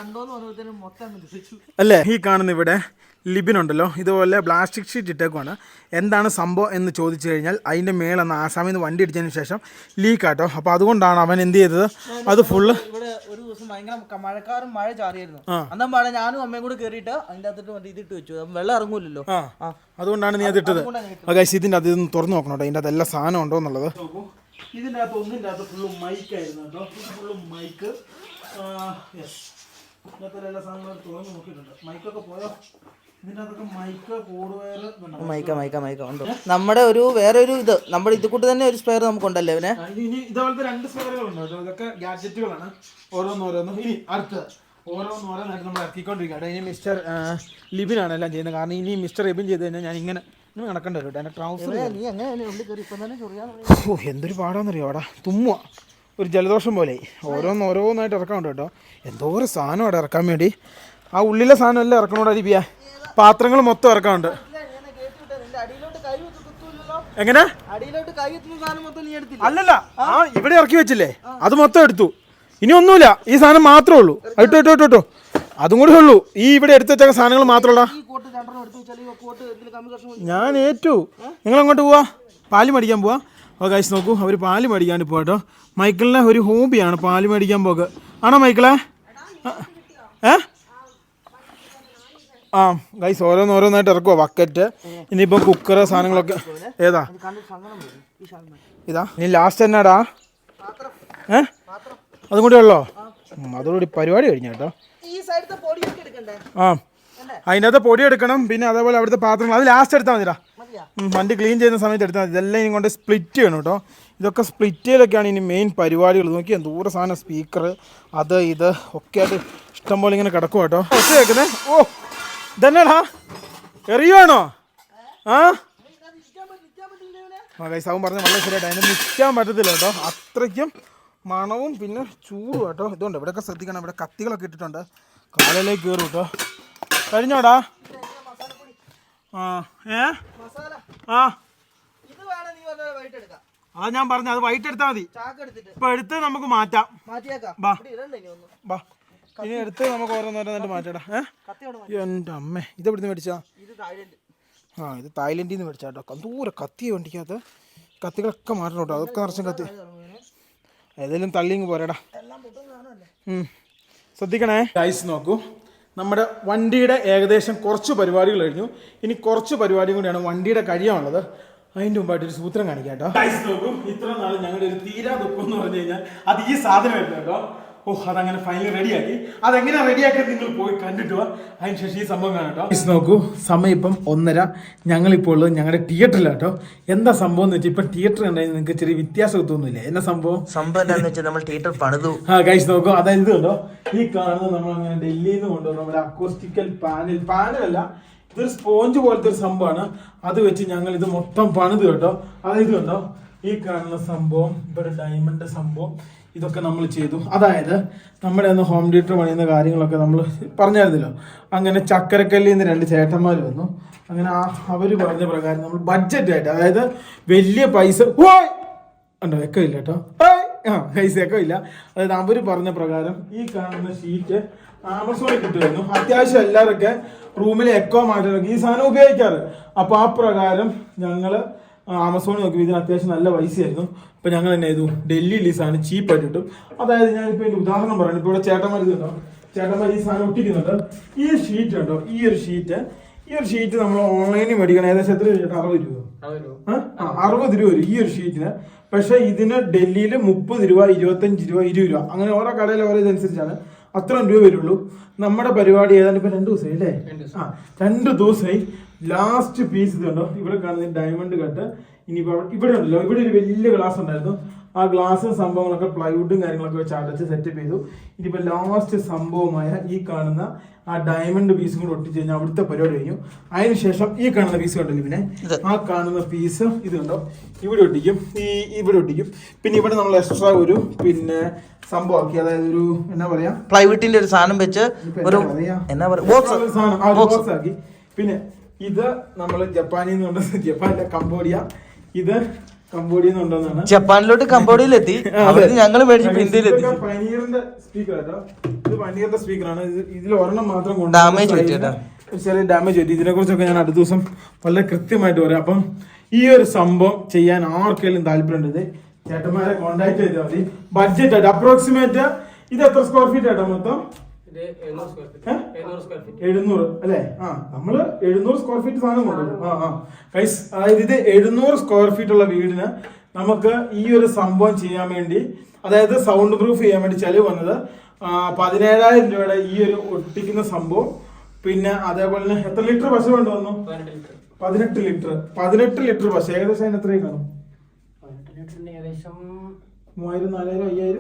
അല്ലേ. ഈ കാണുന്ന ഇവിടെ ലിബിനുണ്ടല്ലോ, ഇതുപോലെ പ്ലാസ്റ്റിക് ഷീറ്റ് ഇട്ടേക്കുവാണ്. എന്താണ് സംഭവം എന്ന് ചോദിച്ചു കഴിഞ്ഞാൽ അതിൻ്റെ മേളെന്ന് ആസാമിൽ നിന്ന് വണ്ടി ഇടിച്ചതിന് ശേഷം ലീക്കാട്ടോ. അപ്പോൾ അതുകൊണ്ടാണ് അവൻ എന്ത് ചെയ്തത്, അത് ഫുള്ള് ഇവിടെ ഒരു ദിവസം ഭയങ്കര മഴ ചാറിയായിരുന്നു. അന്നാ മഴ ഞാനും അമ്മയും കൂടെ കയറിയിട്ട് അതിൻ്റെ അകത്തിട്ട് ഇതിട്ട് വെച്ചു, വെള്ളം ഇറങ്ങൂലല്ലോ. അതുകൊണ്ടാണ് നീ അത് ഇട്ടത്. ഗൈസ് ഇതിൻ്റെ അത് തുറന്നു നോക്കണം കേട്ടോ, ഇതിൻ്റെ അത് എല്ലാ സാധനം ഉണ്ടോ എന്നുള്ളത്. ഇതിൻ്റെ അകത്ത് ഒന്നിൻ്റെ അകത്ത് ഫുള്ള് മൈക്കായിരുന്നു കേട്ടോ, ഫുള്ള് മൈക്ക്. ഇതിനകത്ത് എല്ലാ സാധനങ്ങളും തുറന്ന് നോക്കിയിട്ടുണ്ട്. മൈക്കൊക്കെ പോയോ? മൈക്ക ഉണ്ട്. നമ്മുടെ വേറെ ഒരു ഇത് നമ്മുടെ ഇത് കൂട്ട് തന്നെ ഒരു സ്പെയർ നമുക്കുണ്ടല്ലേ അവനെ. ഇതുപോലത്തെ 2 സ്പെയറുകളുണ്ട്. ഇതൊക്കെ ഗാഡ്ജറ്റുകളാണ്. ഓരോന്നും ഇനി അടുത്ത് ഓരോന്നായിട്ട് നമ്മൾ ഇറക്കിക്കൊണ്ടിരിക്കുക. ഇനി മിസ്റ്റർ ലിബിനാണ് എല്ലാം ചെയ്യുന്നത്. കാരണം ഇനി മിസ്റ്റർ എബിൻ ചെയ്ത് കഴിഞ്ഞാൽ ഞാൻ ഇങ്ങനെ നടക്കേണ്ടി വരും. എൻ്റെ ട്രൗസർ എന്തൊരു പാടാന്നറിയോ അവിടെ, തുമ്മുക ഒരു ജലദോഷം പോലെ. ഓരോന്നായിട്ട് ഇറക്കാനുണ്ട് കേട്ടോ. എന്തോരം സാധനം അവിടെ ഇറക്കാൻ വേണ്ടി. ആ ഉള്ളിലെ സാധനം എല്ലാം ഇറക്കണോടാ ലിബിയ. പാത്രങ്ങൾ മൊത്തം ഇറക്കാനുണ്ട്. എങ്ങനെ? അല്ലല്ല, ഇവിടെ ഇറക്കി വെച്ചില്ലേ, അത് മൊത്തം എടുത്തു. ഇനി ഒന്നുമില്ല, ഈ സാധനം മാത്രമേ ഉള്ളൂ. ഇട്ടോ അതും കൂടെ ഉള്ളൂ. ഈ ഇവിടെ എടുത്തു വെച്ച സാധനങ്ങൾ മാത്രമല്ല. ഞാൻ ഏറ്റു. നിങ്ങൾ അങ്ങോട്ട് പോവാ, പാല് മേടിക്കാൻ പോവാ. ഗൈസ് നോക്കൂ, അവർ പാല് മേടിക്കാണ്ട് പോകട്ടോ. മൈക്കിളിനെ ഒരു ഹോബിയാണ് പാല് മേടിക്കാൻ പോക്ക്. ആണോ മൈക്കിളെ? ഗൈസ് ഓരോന്നായിട്ട് ഇറക്കുവാ. ബക്കറ്റ്, ഇനിയിപ്പോൾ കുക്കർ, സാധനങ്ങളൊക്കെ. ഏതാ ഇതാ ഇനി ലാസ്റ്റ് എന്നാടാ? അതും കൂടി ഉള്ളോ? അതോടുകൂടി പരിപാടി കഴിഞ്ഞ കേട്ടോ. അതിനകത്ത് പൊടി എടുക്കണം. പിന്നെ അതേപോലെ അവിടുത്തെ പാത്രങ്ങൾ അത് ലാസ്റ്റ് എടുത്താൽ മതിടാ. വണ്ടി ക്ലീൻ ചെയ്യുന്ന സമയത്ത് എടുത്താൽ മതി. ഇതെല്ലാം ഇനി കൊണ്ട് സ്പ്ലിറ്റ് ചെയ്യണം കേട്ടോ. ഇതൊക്കെ സ്പ്ലിറ്റ് ചെയ്യലൊക്കെയാണ് ഇനി മെയിൻ പരിപാടികൾ. നോക്കി എന്തോരം സാധനം, സ്പീക്കർ അത് ഇത് ഒക്കെ ആയിട്ട് ഇഷ്ടംപോലെ ഇങ്ങനെ കിടക്കും കേട്ടോ. ഒച്ച കേൾക്കുന്നേ. ഓ ഇതന്നെടാ, എറിയുവാണോ? ഗൈസാവും പറഞ്ഞ വളരെ ശരിയായിട്ട്. അതിന് നിൽക്കാൻ പറ്റത്തില്ല കേട്ടോ, അത്രയ്ക്കും മണവും പിന്നെ ചൂടും കേട്ടോ. ഇതുകൊണ്ട് ഇവിടെയൊക്കെ ശ്രദ്ധിക്കണം, ഇവിടെ കത്തികളൊക്കെ ഇട്ടിട്ടുണ്ട്, കാലിലേക്ക് കയറും കേട്ടോ. കഴിഞ്ഞോടാ? അത് ഞാൻ പറഞ്ഞു, അത് വൈകിട്ട് എടുത്താൽ മതി. ഇപ്പൊ എടുത്ത് നമുക്ക് മാറ്റാം. ബാ ഇനി എടുത്ത് നമുക്ക് ഓരോന്നോരോന്നായിട്ട് മാറ്റാടാ. എൻ്റെ അമ്മേ, ഇതെവിടുന്ന് മേടിച്ചാ? ഇത് തായ്ലൻഡിൽ നിന്ന് മേടിച്ചാ കേട്ടോ. ദൂരെ കത്തി വണ്ടിക്കകത്ത്. കത്തികളൊക്കെ മാറ്റണം കേട്ടോ, അതൊക്കെ നിറച്ചും കത്തി. ഏതെങ്കിലും തള്ളിങ്ങ് പോരാടാ. ശ്രദ്ധിക്കണേ ഗൈസ്. നോക്കൂ, നമ്മുടെ വണ്ടിയുടെ ഏകദേശം കുറച്ച് പരിപാടികൾ കഴിഞ്ഞു. ഇനി കുറച്ച് പരിപാടിയും കൂടിയാണ് വണ്ടിയുടെ കഴിയാനുള്ളത്. അതിൻ്റെ മുമ്പായിട്ട് ഒരു സൂത്രം കാണിക്കാം കേട്ടോ. ഗൈസ് നോക്കൂ, ഇത്ര നാൾ ഞങ്ങളുടെ ഒരു തീരാ ദുഃഖം എന്ന് പറഞ്ഞു കഴിഞ്ഞാൽ അത് ഈ സാധനമായിരുന്നു കേട്ടോ. അതങ്ങനെ ഫൈനലി റെഡിയാക്കി. അതെങ്ങനെ റെഡിയാക്കി നിങ്ങൾ പോയി കണ്ടിട്ട് പോവാ. അതിനുശേഷം ഈ സംഭവം കാണാം കേട്ടോ. നോക്കൂ, സമയം ഇപ്പം 1:30. ഞങ്ങളിപ്പോൾ ഉള്ളത് ഞങ്ങളുടെ തിയേറ്ററിലാട്ടോ. എന്താ സംഭവം എന്ന് വെച്ചാൽ ഇപ്പം തിയേറ്റർ കണ്ടാൽ നിങ്ങൾക്ക് ചെറിയ വ്യത്യാസം തോന്നുന്നില്ല. എന്നാ സംഭവം എന്താണെന്ന് വെച്ചാൽ നമ്മൾ തിയേറ്റർ പണിതു. ഗൈസ് നോക്കൂ, അതായത് ഇത് കണ്ടോ, ഈ കാണുന്നത് നമ്മൾ അങ്ങനെ ഡൽഹിയിൽ നിന്ന് കൊണ്ടുവന്ന നമ്മുടെ അക്കോസ്റ്റിക്കൽ പാനലല്ല, ഇതൊരു സ്പോഞ്ച് പോലത്തെ ഒരു സംഭവമാണ്. അത് വെച്ച് ഞങ്ങൾ ഇത് മൊത്തം പണിത് കേട്ടോ. അതായത് കണ്ടോ, ഈ കാണുന്ന സംഭവം, ഇവിടെ ഡയമണ്ട് സംഭവം, ഇതൊക്കെ നമ്മൾ ചെയ്തു. അതായത് നമ്മുടെ ഒന്ന് ഹോം തിയേറ്റർ പണിയുന്ന കാര്യങ്ങളൊക്കെ നമ്മൾ പറഞ്ഞായിരുന്നല്ലോ. അങ്ങനെ ചക്കരക്കല്ലിൽ നിന്ന് 2 ചേട്ടന്മാർ വന്നു. അങ്ങനെ അവർ പറഞ്ഞ പ്രകാരം നമ്മൾ ബഡ്ജറ്റായിട്ട്, അതായത് വലിയ പൈസ ഉണ്ടോ, എക്കോ ഇല്ല കേട്ടോ, പൈസ എക്കോ ഇല്ല. അതായത് അവർ പറഞ്ഞ പ്രകാരം ഈ കാണുന്ന ഷീറ്റ് ആമസോണിൽ കിട്ടുമായിരുന്നു. അത്യാവശ്യം എല്ലാവരൊക്കെ റൂമിലെ എക്കോ മാറ്റാനൊക്കെ ഈ സാധനം ഉപയോഗിക്കാറ്. അപ്പോൾ ആ പ്രകാരം ഞങ്ങൾ ആമസോണിൽ നോക്കി ഇതിന് അത്യാവശ്യം നല്ല പൈസയായിരുന്നു. അപ്പോൾ ഞങ്ങൾ തന്നെ ചെയ്തു, ഡൽഹിയിൽ ഈ സാധനം ചീപ്പായിട്ട് കിട്ടും. അതായത് ഞാനിപ്പോൾ എൻ്റെ ഉദാഹരണം പറയുന്നത്, ഇപ്പോൾ ഇവിടെ ചേട്ടന്മാർ ഇതുണ്ടോ, ചേട്ടന്മാർ ഈ സാധനം ഒട്ടിക്കുന്നുണ്ട്. ഈ ഷീറ്റ് ഉണ്ടോ, ഈ ഒരു ഷീറ്റ് നമ്മൾ ഓൺലൈനിൽ മേടിക്കണം. ഏകദേശം എത്ര രൂപ? 60 രൂപ. 60 രൂപ വരും ഈ ഒരു ഷീറ്റിന്. പക്ഷേ ഇതിന് ഡൽഹിയിൽ 30 രൂപ, 25 രൂപ, 20 രൂപ, അങ്ങനെ ഓരോ കടയിൽ ഓരോ ഇതനുസരിച്ചാണ്. അത്രയും രൂപ വരുള്ളൂ. നമ്മുടെ പരിപാടി ഏതാണ്ട് ഇപ്പം 2 ദിവസമായി അല്ലേ? 2 ദിവസമായി. ലാസ്റ്റ് പീസ് ഇത് കണ്ടോ, ഇവിടെ കാണുന്ന ഡയമണ്ട് കട്ട്. ഇനിയിപ്പോൾ ഇവിടെ ഉണ്ടല്ലോ, ഇവിടെ ഒരു വലിയ ഗ്ലാസ് ഉണ്ടായിരുന്നു, ആ ഗ്ലാസും സംഭവങ്ങളൊക്കെ പ്ലൈവുഡും കാര്യങ്ങളൊക്കെ വെച്ച് അടച്ച് സെറ്റപ്പ് ചെയ്തു. ഇനിയിപ്പോൾ ലാസ്റ്റ് സംഭവമായ ഈ കാണുന്ന ആ ഡയമണ്ട് പീസും കൂടെ ഒട്ടിച്ച് കഴിഞ്ഞാൽ അവിടുത്തെ പരിപാടി കഴിഞ്ഞു. അതിനുശേഷം ഈ കാണുന്ന പീസ് കണ്ടില്ല, പിന്നെ ആ കാണുന്ന പീസ് ഇത് കണ്ടോ ഇവിടെ ഒട്ടിക്കും, ഇവിടെ ഒട്ടിക്കും. പിന്നെ ഇവിടെ നമ്മൾ എക്സ്ട്രാ ഒരു പിന്നെ സംഭവമാക്കി, അതായത് ഒരു എന്നാ പറയാ പ്ലൈവുഡിന്റെ ഒരു സാധനം വെച്ച് ഒരു എന്നാ പറയാ ബോക്സ് ആക്കി. പിന്നെ ഇത് നമ്മൾ ജപ്പാനിൽ നിന്ന് കൊണ്ടുവന്ന, ജപ്പാനിലെ കംബോഡിയ, ഇത് കംബോഡിയ കൊണ്ടുവന്നാണ്. ജപ്പാനിലോട്ട് കംബോഡിയയിലെത്തി, ഞങ്ങൾ മേടിച്ചു ഇന്ത്യയിലെത്തി. പനീറിന്റെ സ്പീക്കർ കേട്ടോ, ഇത് പനീറിന്റെ സ്പീക്കറാണ്. ഇതിൽ ഒരെണ്ണം മാത്രം ഡാമേജ് പറ്റിയിട്ടാ, ചെറിയ ഡാമേജ് പറ്റി. ഇതിനെ കുറിച്ചൊക്കെ ഞാൻ അടുത്ത ദിവസം വളരെ കൃത്യമായിട്ട് പറയാം. അപ്പം ഈ ഒരു സംഭവം ചെയ്യാൻ ആർക്കെങ്കിലും താല്പര്യമുണ്ട് ചേട്ടന്മാരെ കോൺടാക്ട് ചെയ്താൽ മതി. ബഡ്ജറ്റ് ആയിട്ട് അപ്രോക്സിമേറ്റ് ഇത് എത്ര സ്ക്വയർ ഫീറ്റ് ആയിട്ടാ മൊത്തം? 700 അല്ലേ? നമ്മള് 700 സ്ക്വയർ ഫീറ്റ് സാധനം കൊണ്ടുവരും. ഗൈസ്, അതായത് ഇത് 700 സ്ക്വയർ ഫീറ്റ് ഉള്ള വീടിന് നമുക്ക് ഈ ഒരു സംഭവം ചെയ്യാൻ വേണ്ടി, അതായത് സൗണ്ട് പ്രൂഫ് ചെയ്യാൻ വേണ്ടി ചെലവ് വന്നത് 17,000 രൂപയുടെ ഈ ഒരു ഒട്ടിക്കുന്ന സംഭവം. പിന്നെ അതേപോലെ തന്നെ എത്ര ലിറ്റർ പശ വേണ്ടി വന്നു? 18 ലിറ്റർ പശ. ഏകദേശം അതിന് എത്രയും കാണും? 3000, 4000,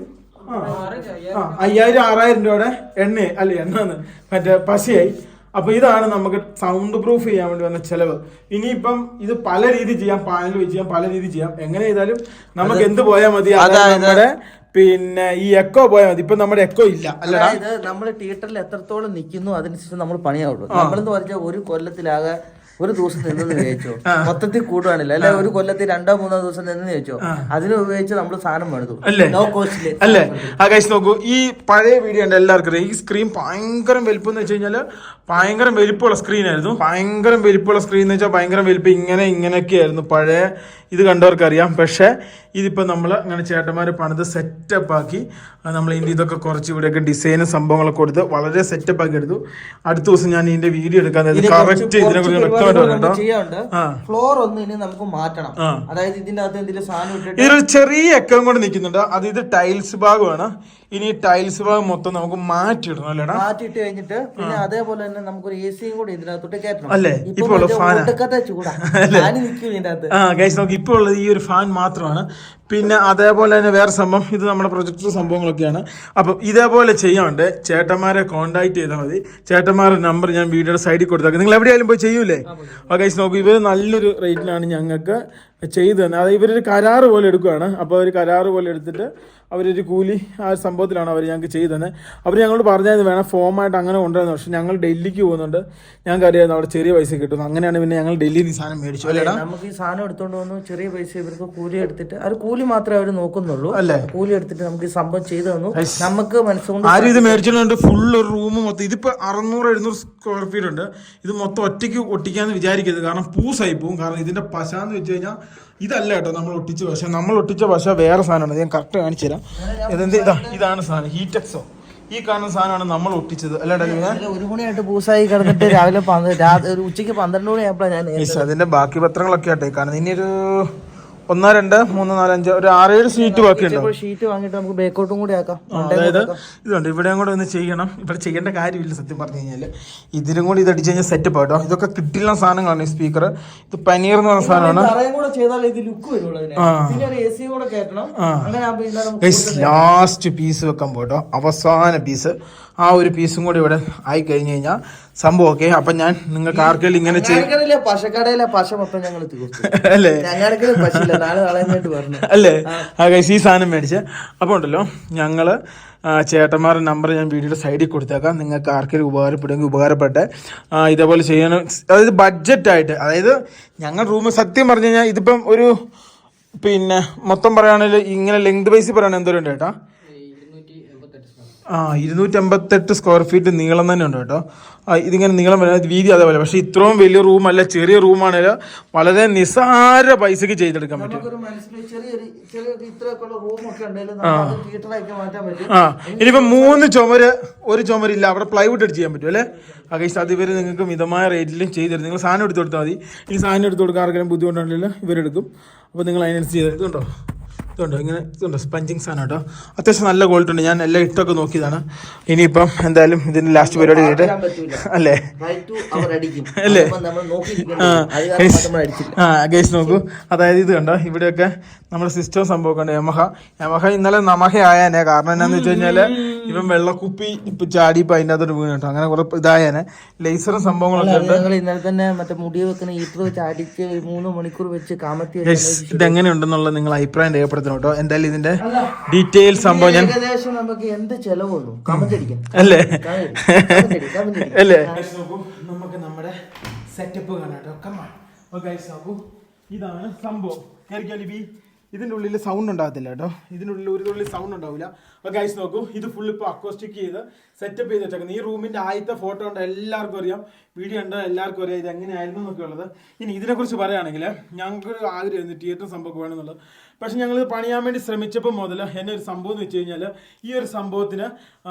5000, 6,000 രൂപയുടെ എണ്ണ അല്ലെ, എണ്ണന്ന് മറ്റേ പശയായി. അപ്പൊ ഇതാണ് നമുക്ക് സൗണ്ട് പ്രൂഫ് ചെയ്യാൻ വേണ്ടി വന്ന ചെലവ്. ഇനിയിപ്പം ഇത് പല രീതി ചെയ്യാം, പാനൽ വെച്ച് ചെയ്യാം, പല രീതി ചെയ്യാം. എങ്ങനെ ചെയ്താലും നമുക്ക് എന്ത് പോയാൽ മതി, നമ്മുടെ പിന്നെ ഈ എക്കോ പോയാൽ മതി. ഇപ്പൊ നമ്മുടെ എക്കോ ഇല്ല, അതായത് നമ്മൾ തിയേറ്ററിൽ എത്രത്തോളം നിൽക്കുന്നു അതനുസരിച്ച് നമ്മൾ പണിയാവുള്ളൂ. നമ്മളെന്ന് പറഞ്ഞാൽ ഒരു കൊല്ലത്തിലാകെ ഒരു ദിവസം നിന്നെന്ന് വിചാരിച്ചോ, മൊത്തത്തിൽ കൂടുവാണില്ല അല്ലെ, ഒരു കൊല്ലത്തിൽ 2-3 ദിവസം നിന്ന് ചോദിച്ചോ, അതിന് ഉപയോഗിച്ച് നമ്മൾ സാധനം എടുത്തു ലോ കോസ്റ്റില് അല്ലേ. ആ ഗൈസ് നോക്കൂ, ഈ പഴയ വീഡിയോ ഉണ്ട് എല്ലാവർക്കും. ഈ സ്ക്രീൻ ഭയങ്കര വലുപ്പം എന്ന് വെച്ച് കഴിഞ്ഞാൽ ഭയങ്കര വലിപ്പമുള്ള സ്ക്രീൻ ആയിരുന്നു. ഭയങ്കര വലിപ്പമുള്ള സ്ക്രീൻ എന്ന് വെച്ചാൽ ഭയങ്കര വലിപ്പം ഇങ്ങനെയൊക്കെ ആയിരുന്നു പഴയ ഇത് കണ്ടവർക്കറിയാം. പക്ഷേ ഇതിപ്പോൾ നമ്മൾ അങ്ങനെ ചേട്ടന്മാർ പണിത് സെറ്റപ്പ് ആക്കി, നമ്മൾ ഇതിൻ്റെ ഇതൊക്കെ കുറച്ച് ഇവിടെയൊക്കെ ഡിസൈനും സംഭവങ്ങളൊക്കെ കൊടുത്ത് വളരെ സെറ്റപ്പ് ആക്കി എടുത്തു. അടുത്ത ദിവസം ഞാൻ ഇതിന്റെ വീഡിയോ എടുക്കാൻ കറക്റ്റ് ഇതിനെ കുറിച്ച് വ്യക്തമായിട്ട് പറഞ്ഞോ. ഫ്ലോർ ഒന്ന് ഇനി നമുക്ക് മാറ്റണം, അതായത് ഇതിന്റെ അകത്ത് എന്തെങ്കിലും സാധനം ഇട്ടിട്ട് ഇതൊരു ചെറിയ എക്കം കൊണ്ട് നിൽക്കുന്നുണ്ട്. അത് ഇത് ടൈൽസ് ഭാഗമാണ്. ഇനി ടൈൽസ് ഭാഗം മൊത്തം നമുക്ക് മാറ്റിയിടണം അല്ലേടാ. മാറ്റിയിട്ട് കഴിഞ്ഞിട്ട് പിന്നെ അതേപോലെ തന്നെ നമുക്കൊരു എ സിയും കൂടി ഇതിനകത്തോട്ട് കയറ്റണം അല്ലേ. ഇപ്പോൾ ചൂടാ നോക്കി ഇപ്പോൾ ഉള്ളത് ഈ ഒരു ഫാൻ മാത്രമാണ്. പിന്നെ അതേപോലെ തന്നെ വേറെ സംഭവം, ഇത് നമ്മുടെ പ്രൊജക്ടർ സംഭവങ്ങളൊക്കെയാണ്. അപ്പം ഇതേപോലെ ചെയ്യാണ്ട് ചേട്ടന്മാരെ കോൺടാക്ട് ചെയ്താൽ മതി. ചേട്ടന്മാരുടെ നമ്പർ ഞാൻ വീഡിയോയുടെ സൈഡിൽ കൊടുത്താൽ നിങ്ങൾ എവിടെയായാലും പോയി ചെയ്യൂലേ. ഗൈസ് നോക്കൂ, ഇവർ നല്ലൊരു റേറ്റിലാണ് ഞങ്ങൾക്ക് ചെയ്തു തന്നെ. അത് ഇവരൊരു കരാറ് പോലെ എടുക്കുകയാണ്. അപ്പോൾ അവർ കരാറ് പോലെ എടുത്തിട്ട് അവരൊരു കൂലി ആ സംഭവത്തിലാണ് അവർ ഞങ്ങൾക്ക് ചെയ്തു തന്നെ. അവർ ഞങ്ങളോട് പറഞ്ഞത് വേണം ഫോമായിട്ട് അങ്ങനെ കൊണ്ടുവരുന്നത്. പക്ഷെ ഞങ്ങൾ ഡൽഹിക്ക് പോകുന്നുണ്ട്, ഞങ്ങൾക്ക് അറിയാമായിരുന്നു അവിടെ ചെറിയ പൈസ കിട്ടുന്നു. അങ്ങനെയാണ് പിന്നെ ഞങ്ങൾ ഡൽഹിയിൽ ഈ സാധനം മേടിച്ചു. അല്ലേടാ, നമുക്ക് ഈ സാധനം എടുത്തോണ്ട് വന്നു, ചെറിയ പൈസ ഇവർക്ക് കൂലി എടുത്തിട്ട് അത് കൂലി മാത്രമേ അവർ നോക്കുന്നുള്ളൂ അല്ലേ. കൂലി എടുത്തിട്ട് നമുക്ക് ഈ സംഭവം ചെയ്തു തന്നു. നമുക്ക് മനസ്സുകൊണ്ട് ആരും ഇത് മേടിച്ചിട്ടുണ്ട്. ഫുൾ ഒരു റൂം മൊത്തം ഇതിപ്പോ 600-700 സ്ക്വയർ ഫീറ്റ് ഉണ്ട്. ഇത് മൊത്തം ഒറ്റയ്ക്ക് ഒട്ടിക്കാന്ന് വിചാരിക്കരുത്, കാരണം പൂസായി പോവും. കാരണം ഇതിന്റെ പശ എന്ന് വെച്ച് കഴിഞ്ഞാൽ ഇതല്ല കേട്ടോ നമ്മൾ ഒട്ടിച്ച പശ. നമ്മൾ ഒട്ടിച്ച പശ വേറെ സാധനമാണ്. ഞാൻ കറക്റ്റ് കാണിച്ചു തരാം. ഇതാണ് സാധനം, ഹീറ്റക്സോ. ഈ കാണുന്ന സാധനമാണ് നമ്മൾ ഒട്ടിച്ചത് അല്ലേടാ. 1 മണിയായിട്ട് പൂസായി കിടന്നിട്ട് രാവിലെ ഉച്ചയ്ക്ക് 12 മണിയായപ്പോഴാണ് ഞാൻ അതിന്റെ ബാക്കി പത്രങ്ങളൊക്കെ ആട്ടെ കാണുന്നത്. ഇനി ഒരു 1, 2, 3, 4, 5 ഒരു 6-7 ഷീറ്റ് ബാക്കിയുണ്ടോ. ഷീറ്റ് വാങ്ങിയിട്ട് നമുക്ക് ബേക്കോട്ടും കൂടി ആക്കാം. അതായത് ഇതുണ്ട്, ഇവിടെയും കൂടെ ഒന്ന് ചെയ്യണം. ഇവിടെ ചെയ്യേണ്ട കാര്യമില്ല സത്യം പറഞ്ഞു കഴിഞ്ഞാൽ. ഇതിലും കൂടി ഇത് അടിച്ചു കഴിഞ്ഞാൽ സെറ്റപ്പ് ആട്ടോ. ഇതൊക്കെ കിട്ടില്ല സാധനങ്ങളാണ്. ഈ സ്പീക്കർ ഇത് പനീർ എന്ന് പറഞ്ഞ സാധനമാണ്. ലാസ്റ്റ് പീസ് വെക്കാൻ പോട്ടോ, അവസാന പീസ്. ആ ഒരു പീസും കൂടി ഇവിടെ ആയി കഴിഞ്ഞു കഴിഞ്ഞാൽ സംഭവം ഓക്കെ. അപ്പൊ ഞാൻ നിങ്ങൾക്ക് ആർക്കെങ്കിലും ഇങ്ങനെ പശക്കടയിലെ പശ മൊത്തം ഞങ്ങൾ അല്ലേ അല്ലേ ഈ സാധനം മേടിച്ച്. അപ്പോൾ ഉണ്ടല്ലോ ഞങ്ങള് ചേട്ടന്മാരുടെ നമ്പർ ഞാൻ വീഡിയോയുടെ സൈഡിൽ കൊടുത്തേക്കാം. നിങ്ങൾക്ക് ആർക്കെങ്കിലും ഉപകാരപ്പെടുമെങ്കിൽ ഉപകാരപ്പെട്ടെ ഇതേപോലെ ചെയ്യണം. അതായത് ബഡ്ജറ്റായിട്ട്, അതായത് ഞങ്ങൾ റൂം സത്യം പറഞ്ഞു കഴിഞ്ഞാൽ ഇതിപ്പം ഒരു പിന്നെ മൊത്തം പറയുകയാണെങ്കിൽ ഇങ്ങനെ ലെങ്ത് വൈസ് പറയുകയാണെങ്കിൽ എന്തോരം ഉണ്ട് ചേട്ടാ? 288 സ്ക്വയർ ഫീറ്റ് നീളം തന്നെ ഉണ്ട് കേട്ടോ. ഇതിങ്ങനെ നീളം വരുന്നത് വീതി അതേപോലെ. പക്ഷെ ഇത്രയും വലിയ റൂമല്ല, ചെറിയ റൂമാണെങ്കിൽ വളരെ നിസ്സാര പൈസക്ക് ചെയ്തെടുക്കാൻ പറ്റും. ഇനിയിപ്പോ 3 ചുമര്, ഒരു ചുമരില്ല, അവിടെ പ്ലൈവുഡ് അടിച്ച് ചെയ്യാൻ പറ്റും അല്ലേ. അകേഷ് അത് ഇവർ നിങ്ങൾക്ക് മിതമായ റേറ്റിലും ചെയ്തെടുക്കും. നിങ്ങൾ സാധനം എടുത്ത് കൊടുത്താൽ മതി. ഈ സാധനം എടുത്ത് കൊടുക്കാൻ ആർക്കെങ്കിലും ബുദ്ധിമുട്ടുണ്ടെങ്കിൽ ഇവരെടുക്കും. അപ്പോൾ നിങ്ങൾ അതിനനുസരിച്ച് ചെയ്തെടുക്കും കേട്ടോ. ഇതുണ്ടോ ഇങ്ങനെ ഇതുണ്ടോ സ്പഞ്ചിങ് സാധനം കേട്ടോ, അത്യാവശ്യം നല്ല ക്വാളിറ്റി ഉണ്ട്. ഞാൻ എല്ലാം ഇട്ടൊക്കെ നോക്കിയതാണ്. ഇനിയിപ്പം എന്തായാലും ഇതിന്റെ ലാസ്റ്റ് പരിപാടി ചെയ്തിട്ട് അല്ലേ അല്ലേ ഗൈസ് നോക്കൂ. അതായത് ഇത് കണ്ടോ ഇവിടെയൊക്കെ നമ്മുടെ സിസ്റ്റം സംഭവമൊക്കെ ഉണ്ട്. യമഹ ഇന്നലെ നമഹ ആയാനെ. കാരണം എന്താണെന്ന് വെച്ച് കഴിഞ്ഞാല് ഇവൻ വെള്ളക്കുപ്പി ഇപ്പൊ ചാടി ഇപ്പൊ അതിൻ്റെ അകത്തോട്ട് വീണ് കേട്ടോ. അങ്ങനെ കുറെ ഇതായാനെ. ലേസറും സംഭവങ്ങളൊക്കെ ഉണ്ട്. ഇന്നലെ തന്നെ മറ്റേ മുടി വെക്കുന്ന ഹീറ്റർ വെച്ച് അടിച്ച് 3 മണിക്കൂർ വെച്ച് കാമത്തി. ഇതെങ്ങനെയുണ്ടെന്നുള്ളത് നിങ്ങൾ അഭിപ്രായം രേഖപ്പെടുത്തണം കേട്ടോ. എന്തായാലും ഇതിന്റെ ഡീറ്റെയിൽ സംഭവം ഞാൻ ഏകദേശം നമുക്ക് എന്ത് ചെലവുള്ളൂ കമന്റ് അടിക്കാം അല്ലേ അല്ലേ. നമുക്ക് നമ്മുടെ സെറ്റപ്പ് കാണാം കേട്ടോ. കമാ നോക്കൂ, ഇതാണ് സംഭവം. ഇതിന്റെ ഉള്ളിൽ സൗണ്ട് ഉണ്ടാകത്തില്ല കേട്ടോ. ഇതിന്റെ ഉള്ളിൽ ഒരു തുള്ളി സൗണ്ട് ഉണ്ടാവില്ല. അപ്പോൾ ഗൈസ് നോക്കൂ, ഇത് ഫുൾ ഇപ്പോൾ അക്കോസ്റ്റിക് ചെയ്ത് സെറ്റപ്പ് ചെയ്ത് വെച്ചേക്കുന്നത്. ഈ റൂമിന്റെ ആദ്യത്തെ ഫോട്ടോ ഉണ്ട്, എല്ലാവർക്കും അറിയാം. വീഡിയോ ഉണ്ട്, എല്ലാവർക്കും അറിയാം ഇത് എങ്ങനെയായിരുന്നു എന്നൊക്കെ ഉള്ളത്. ഇനി ഇതിനെക്കുറിച്ച് പറയുകയാണെങ്കിൽ ഞങ്ങൾക്കൊരു ആഗ്രഹമായിരുന്നു തിയേറ്റർ സംഭവം വേണമെന്നുള്ളത്. പക്ഷെ ഞങ്ങൾ പണിയാൻ വേണ്ടി ശ്രമിച്ചപ്പോൾ മുതൽ എന്നെ ഒരു സംഭവം എന്ന് വെച്ച് കഴിഞ്ഞാൽ ഈ ഒരു സംഭവത്തിന്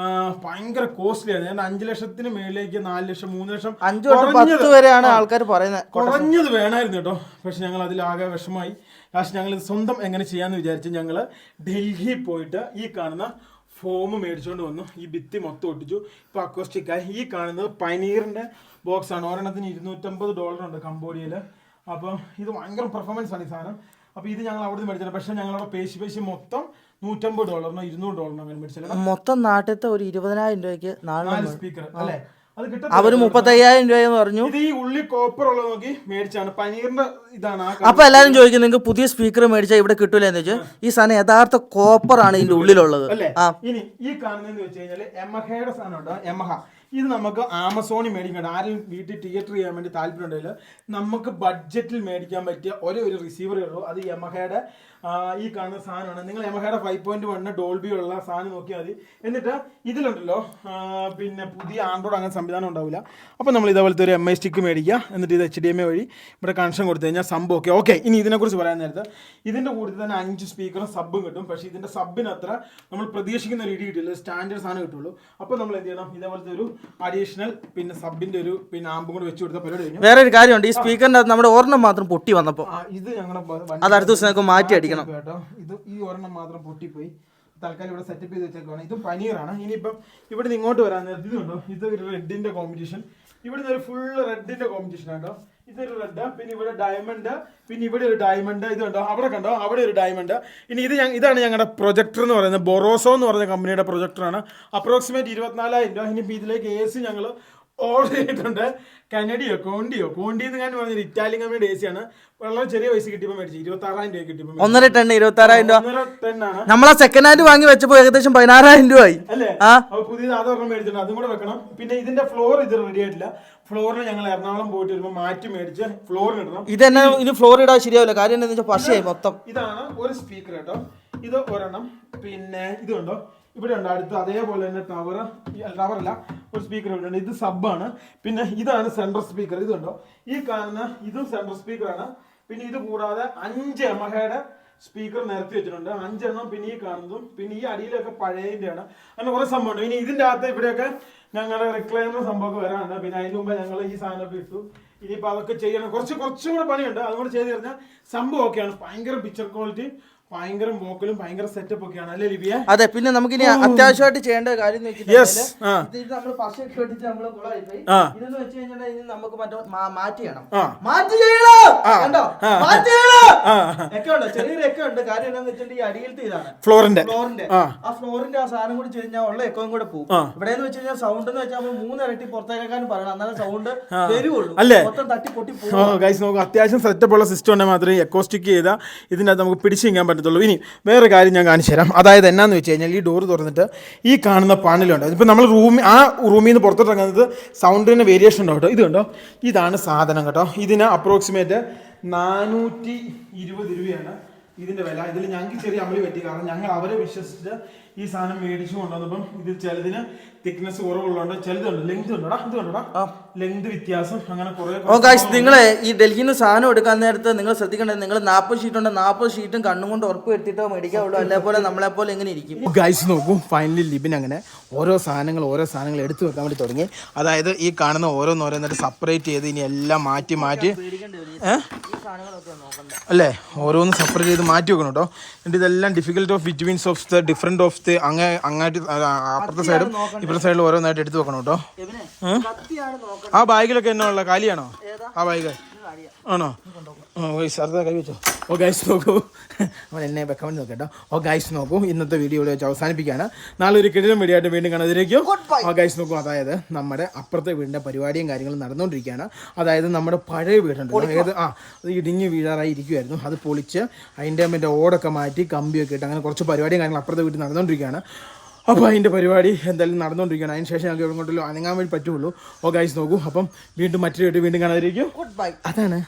ഭയങ്കര കോസ്റ്റ്ലിയാണ്. ഞാൻ 5 ലക്ഷത്തിന് മേളിലേക്ക് 4 ലക്ഷം 3 ലക്ഷം 5-10 വരെയാണ് ആൾക്കാർ പറയുന്നത്, കുറഞ്ഞത് വേണമായിരുന്നു കേട്ടോ. പക്ഷെ ഞങ്ങൾ അതിലാകെ വിഷമമായി. ലാസ്റ്റ് ഞങ്ങൾ സ്വന്തം എങ്ങനെ ചെയ്യാമെന്ന് വിചാരിച്ച് ഞങ്ങൾ ഡൽഹിയിൽ പോയിട്ട് ഈ കാണുന്ന ഫോം മേടിച്ചുകൊണ്ട് വന്നു. ഈ ഭിത്തി മൊത്തം ഒട്ടിച്ചു. ഇപ്പോൾ അക്കോസ്റ്റിക്കായി. ഈ കാണുന്നത് പനീറിൻ്റെ ബോക്സാണ്. ഒരെണ്ണത്തിന് $250 ഉണ്ട് കംബോഡിയയിൽ. അപ്പം ഇത് ഭയങ്കര പെർഫോമൻസ് ആണ് ഈ സാധനം. അപ്പോൾ ഇത് ഞങ്ങൾ അവിടെ നിന്ന് മേടിച്ചത്. പക്ഷേ ഞങ്ങളവിടെ പേശി മൊത്തം $150 $200 അങ്ങനെ മേടിച്ചത്. മൊത്തം നാട്ടിലത്തെ ഒരു 20,000 രൂപയ്ക്ക് 4 സ്പീക്കർ അല്ലേ. അത് കിട്ടും. അവര് 35,000 രൂപയെന്ന് പറഞ്ഞു. ഇത് ഈ ഉള്ളി കോപ്പർ ഉള്ളത് നോക്കി മേടിച്ചാണ്. പനീറിന്റെ ഇതാണ്. അപ്പൊ എല്ലാരും ചോദിക്കും നിങ്ങൾക്ക് പുതിയ സ്പീക്കർ മേടിച്ചാൽ ഇവിടെ കിട്ടൂല എന്ന് വെച്ചാൽ ഈ സാധനം യഥാർത്ഥ കോപ്പർ ആണ് ഇതിന്റെ ഉള്ളിലുള്ളത് അല്ലേ. ഇനി ഈ കാണുന്നതെന്ന് വെച്ച് കഴിഞ്ഞാല് യമഹയുടെ സാധനം ഉണ്ടോ, യമഹ. ഇത് നമുക്ക് ആമസോണിൽ മേടിക്കണം. ആരും വീട്ടിൽ തിയേറ്റർ ചെയ്യാൻ വേണ്ടി താല്പര്യം ഉണ്ടെങ്കിൽ നമുക്ക് ബഡ്ജറ്റിൽ മേടിക്കാൻ പറ്റിയ ഒരു റിസീവറേ ഉള്ളൂ. അത് യമഹയുടെ ഈ കാണുന്ന സാധനമാണ്. നിങ്ങൾ യമഹയുടെ 5.1 ഡോൾബി ഉള്ള സാധനം നോക്കിയാൽ മതി. എന്നിട്ട് ഇതിലുണ്ടല്ലോ പിന്നെ പുതിയ ആൻഡ്രോയിഡ് അങ്ങനെ സംവിധാനം ഉണ്ടാവില്ല. അപ്പോൾ നമ്മൾ ഇതേപോലത്തെ ഒരു MI സ്റ്റിക്ക് മേടിക്കുക. എന്നിട്ട് ഇത് HDMI വഴി ഇവിടെ കണക്ഷൻ കൊടുത്തു കഴിഞ്ഞാൽ സംഭവം ഓക്കെ. ഇനി ഇതിനെക്കുറിച്ച് പറയാൻ നേരത്തെ ഇതിൻ്റെ കൂട്ടത്തിൽ തന്നെ 5 സ്പീക്കറും സബും കിട്ടും. പക്ഷേ ഇതിൻ്റെ സബിന് അത്ര നമ്മൾ പ്രതീക്ഷിക്കുന്ന രീതി കിട്ടില്ല. സ്റ്റാൻഡേർഡ് സാധനം കിട്ടുള്ളൂ. അപ്പോൾ നമ്മൾ എന്ത് ചെയ്യണം, ഇതേപോലത്തെ ഒരു അഡീഷണൽ പിന്നെ സബിൻ്റെ ഒരു പിന്നെ ആമ്പും കൂടെ വെച്ച് കൊടുത്ത പരിപാടി കഴിഞ്ഞു. വേറെ ഒരു കാര്യമുണ്ട്, ഈ സ്പീക്കറിൻ്റെ നമ്മുടെ ഒരെണ്ണം മാത്രം പൊട്ടി വന്നപ്പോൾ ഇത് ഞങ്ങളുടെ അത് അടുത്ത ദിവസം മാറ്റി അടിക്കണം കേട്ടോ. ഇത് ഈ ഒരെണ്ണം മാത്രം പൊട്ടിപ്പോയി. തൽക്കാലം ഇവിടെ സെറ്റപ്പ് ചെയ്ത് വെച്ചേക്കാണ്. ഇതും പനീറാണ്. ഇനിയിപ്പം ഇവിടെ നിന്ന് ഇങ്ങോട്ട് വരാൻ നേരത്തെ ഇതുണ്ടോ, ഇത് ഒരു റെഡിന്റെ കോമ്പറ്റീഷൻ. ഇവിടുന്ന് ഒരു ഫുൾ റെഡിന്റെ കോമ്പറ്റീഷൻ ആട്ടോ. ഇതൊരു റെഡ്, പിന്നെ ഇവിടെ ഡയമണ്ട്, പിന്നെ ഇവിടെ ഒരു ഡയമണ്ട്. ഇത് കണ്ടോ, അവിടെ കണ്ടോ, അവിടെ ഒരു ഡയമണ്ട്. ഇനി ഇതാണ് ഞങ്ങളുടെ പ്രൊജക്ടർ എന്ന് പറയുന്നത്. ബൊറോസോ എന്ന് പറയുന്ന കമ്പനിയുടെ പ്രൊജക്ടറാണ്. അപ്രോക്സിമേറ്റ് 24,000 രൂപ. ഇനിയിപ്പോൾ ഇതിലേക്ക് AC ഞങ്ങൾ ഓർഡർ ചെയ്തിട്ടുണ്ട്. കോണ്ടിന്ന് ഞാൻ പറഞ്ഞത് ഇറ്റാലിയൻ കമ്പനിയുടെ AC ആണ്. വളരെ ചെറിയ പൈസ കിട്ടിയപ്പോൾ മേടിച്ചു. 26,000 രൂപ കിട്ടിയപ്പോൾ 1.5 ടൺ 26,000 രൂപ. 1.5 ടണ്ണാണ്. നമ്മളെ സെക്കൻഡ് ഹാൻഡ് വാങ്ങി വെച്ചപ്പോൾ ഏകദേശം 16,000 രൂപ ആയി അല്ലേ. പുതിയത് അതൊരെണ്ണം മേടിച്ചിട്ടുണ്ട്, അതും കൂടെ വെക്കണം. പിന്നെ ഇതിന്റെ ഫ്ലോർ ഇത് റെഡി ആയിട്ടില്ല. ഫ്ലോറിന് ഞങ്ങൾ എറണാകുളം പോയിട്ട് വരുമ്പോൾ മാറ്റി മേടിച്ച് ഫ്ലോറിന് ഇടണം. ഇതന്നെ ഇനി ഫ്ലോർ ഇടാൻ ശരിയാവില്ല. കാര്യം എന്താണെന്ന് വെച്ചാൽ പശയായി മൊത്തം. ഇതാണ് ഒരു സ്പീക്കർ കേട്ടോ. ഇത് ഒരെണ്ണം. പിന്നെ ഇത് കണ്ടോ, ഇവിടെ ഉണ്ട് അടുത്ത് അതേപോലെ തന്നെ ടവറല്ല ഒരു സ്പീക്കർ ഇവിടെ ഉണ്ട്. ഇത് സബാണ്. പിന്നെ ഇതാണ് സെൻട്രൽ സ്പീക്കർ. ഇത് കണ്ടോ, ഈ കാണുന്ന ഇതും സെൻട്രൽ സ്പീക്കറാണ്. പിന്നെ ഇത് കൂടാതെ 5 യമഹയുടെ സ്പീക്കർ നിരത്തി വെച്ചിട്ടുണ്ട്, 5 എണ്ണം. പിന്നെ ഈ കാണുന്നതും പിന്നെ ഈ അടിയിലൊക്കെ പഴയതിൻ്റെയാണ്. അങ്ങനെ കുറേ സംഭവമുണ്ട്. ഇനി ഇതിൻ്റെ അകത്ത് ഇവിടെയൊക്കെ ഞങ്ങളുടെ റിക്ലൈനർ സംഭവമൊക്കെ വരാനുണ്ട്. പിന്നെ അതിന് മുമ്പ് ഞങ്ങൾ ഈ സാധനമൊക്കെ ഇട്ടു. ഇനിയിപ്പോൾ അതൊക്കെ ചെയ്യണം. കുറച്ചും കൂടെ പണിയുണ്ട്. അതുകൊണ്ട് ചെയ്ത് കഴിഞ്ഞാൽ സംഭവം ഒക്കെയാണ്. ഭയങ്കര പിക്ചർ ക്വാളിറ്റി, ഭയങ്കര വോക്കലും ഭയങ്കര സെറ്റപ്പ് ഒക്കെയാണ് അല്ലേ ലിബിയ. അതെ. പിന്നെ നമുക്ക് ഇനി അത്യാവശ്യമായിട്ട് ചെയ്യേണ്ട കാര്യം എന്ന് വെച്ചിട്ടുണ്ടെങ്കിൽ നമ്മൾ പശയൊക്കെ ഇട്ടിട്ട് നമ്മള് കുളമായിപ്പോയി. ഇതെന്ന് വെച്ച് കഴിഞ്ഞാൽ നമുക്ക് മറ്റോ മാറ്റി ചെയ്യണം. ചെറിയൊരു എക്ക ഉണ്ട്. കാര്യം എന്താണെന്ന് വെച്ചിട്ടുണ്ടെങ്കിൽ ഈ അടിയിലത്തെ ഇതാണ് ഫ്ലോറിന്റെ ആ ഫ്ലോറിന്റെ ആ സാധനം കൂടി ചെയ്ത് കഴിഞ്ഞാൽ ഉള്ള എക്കോയും കൂടെ പോകും. ഇവിടെ എന്ന് വെച്ച് കഴിഞ്ഞാൽ സൗണ്ട് എന്ന് വെച്ചാൽ നമ്മൾ 3 ഇരട്ടി പുറത്തേക്കാനും പറയണം, എന്നാലും സൗണ്ട് വരുവുള്ളൂ. മൊത്തം തട്ടി പൊട്ടി പോകും. അത്യാവശ്യം സെറ്റപ്പ് ഉള്ള സിസ്റ്റം ഉണ്ടെങ്കിൽ മാത്രമേ എക്കോസ്റ്റിക് ചെയ്താൽ ഇതിനകത്ത് നമുക്ക് പിടിച്ചു നിൽക്കാൻ പറ്റത്തുള്ളൂ. ഇനി വേറെ കാര്യം ഞാൻ കാണിച്ചു തരാം. അതായത് എന്നാന്ന് വെച്ച് കഴിഞ്ഞാൽ ഈ ഡോർ തുറന്നിട്ട് ഈ കാണുന്ന പാനലുണ്ട്. ഇപ്പം നമ്മൾ റൂമിൽ നിന്ന് പുറത്തോട്ടിറങ്ങുന്നത് സൗണ്ടിന് വേരിയേഷൻ ഉണ്ടോ കേട്ടോ. ഇത് കണ്ടോ, ഇതാണ് സാധനം കേട്ടോ. ഇതിന് അപ്രോക്സിമേറ്റ് 420 രൂപയാണ് ഇതിന്റെ വില. ഇതിൽ ഞങ്ങൾക്ക് ചെറിയ അമളി പറ്റി. കാരണം ഞങ്ങൾ അവരെ വിശ്വസിച്ച് ഈ സാധനം മേടിച്ചു കൊണ്ടുവന്നപ്പം ഇത് ചിലതിന് തിക്നെസ് കുറവുള്ളതുകൊണ്ട് ചിലതുണ്ട് ലെങ്ത് ഉണ്ടോടാ. ഇത് കണ്ടോടാ, ലെങ്ത് വ്യത്യാസം അങ്ങനെ കുറെ. ഓ ഗൈസ്, നിങ്ങളെ ഈ ഡൽഹിയിൽ നിന്ന് സാധനം എടുക്കാൻ നേരത്ത് നിങ്ങൾ ശ്രദ്ധിക്കേണ്ടത്, നിങ്ങൾ 40 ഷീറ്റ് ഉണ്ട്, 40 ഷീറ്റും കണ്ണും കൊണ്ട് ഉറപ്പ് വരുത്തിയിട്ടോ മേടിക്കാവുള്ളൂ. അതേപോലെ നമ്മളെപ്പോലെ എങ്ങനെ ഇരിക്കും. ഗൈസ് നോക്കൂ, ഫൈനലി ലിബിൻ അങ്ങനെ ഓരോ സാധനങ്ങൾ എടുത്തു വെക്കാൻ വേണ്ടി തുടങ്ങി. അതായത് ഈ കാണുന്ന ഓരോന്നോരോന്നിട്ട് സെപ്പറേറ്റ് ചെയ്ത് ഇനി എല്ലാം മാറ്റി അല്ലേ, ഓരോന്ന് സെപ്പറേറ്റ് ചെയ്ത് മാറ്റി വെക്കണം കേട്ടോ. എന്നിട്ട് ഇതെല്ലാം difficult of betweens of the different of the അങ്ങാട്ട് അപ്പുറത്തെ സൈഡും ഇപ്പുറത്തെ സൈഡിലും ഓരോന്നായിട്ട് എടുത്ത് വെക്കണം കേട്ടോ. ആ ബാഗിലൊക്കെ എന്നാ ഉള്ള കാലിയാണോ ആ ബാഗ്? ആണോ? സാറിന് കൈ വെച്ചോ. ഓ ഗൈസ് നോക്കൂ, അവൻ എന്നെ വെക്കാൻ വേണ്ടി നോക്കട്ടോ. ഓ ഗൈസ് നോക്കൂ, ഇന്നത്തെ വീഡിയോ ഇവിടെ വെച്ച് അവസാനിപ്പിക്കുകയാണ്. നാളെ ഒരു കിടിലൻ വീഡിയോ ആയിട്ട് വീണ്ടും കാണാതിരിക്കും. ഓ ഗൈസ് നോക്കൂ, അതായത് നമ്മുടെ അപ്പുറത്തെ വീടിൻ്റെ പരിപാടിയും കാര്യങ്ങളും നടന്നുകൊണ്ടിരിക്കുകയാണ്. അതായത് നമ്മുടെ പഴയ വീടുണ്ടല്ലോ, അത് ഇടിഞ്ഞ് വീഴാറായി ഇരിക്കുമായിരുന്നു. അത് പൊളിച്ച് അതിൻ്റെ മറ്റേ ഓടൊക്കെ മാറ്റി കമ്പിയൊക്കെ ഇട്ട് അങ്ങനെ കുറച്ച് പരിപാടിയും കാര്യങ്ങളും അപ്പുറത്തെ വീട്ടിൽ നടന്നുകൊണ്ടിരിക്കുകയാണ്. അപ്പോൾ അതിൻ്റെ പരിപാടി എന്തായാലും നടന്നുകൊണ്ടിരിക്കുകയാണ്. അതിന് ശേഷം ഞങ്ങൾക്ക് എവിടെ കൊണ്ടല്ലോ അനങ്ങാൻ വേണ്ടി പറ്റുള്ളൂ. ഓ ഗൈസ് നോക്കൂ, അപ്പം വീണ്ടും മറ്റൊരു വീണ്ടും കാണാതിരിക്കും. അതാണ്.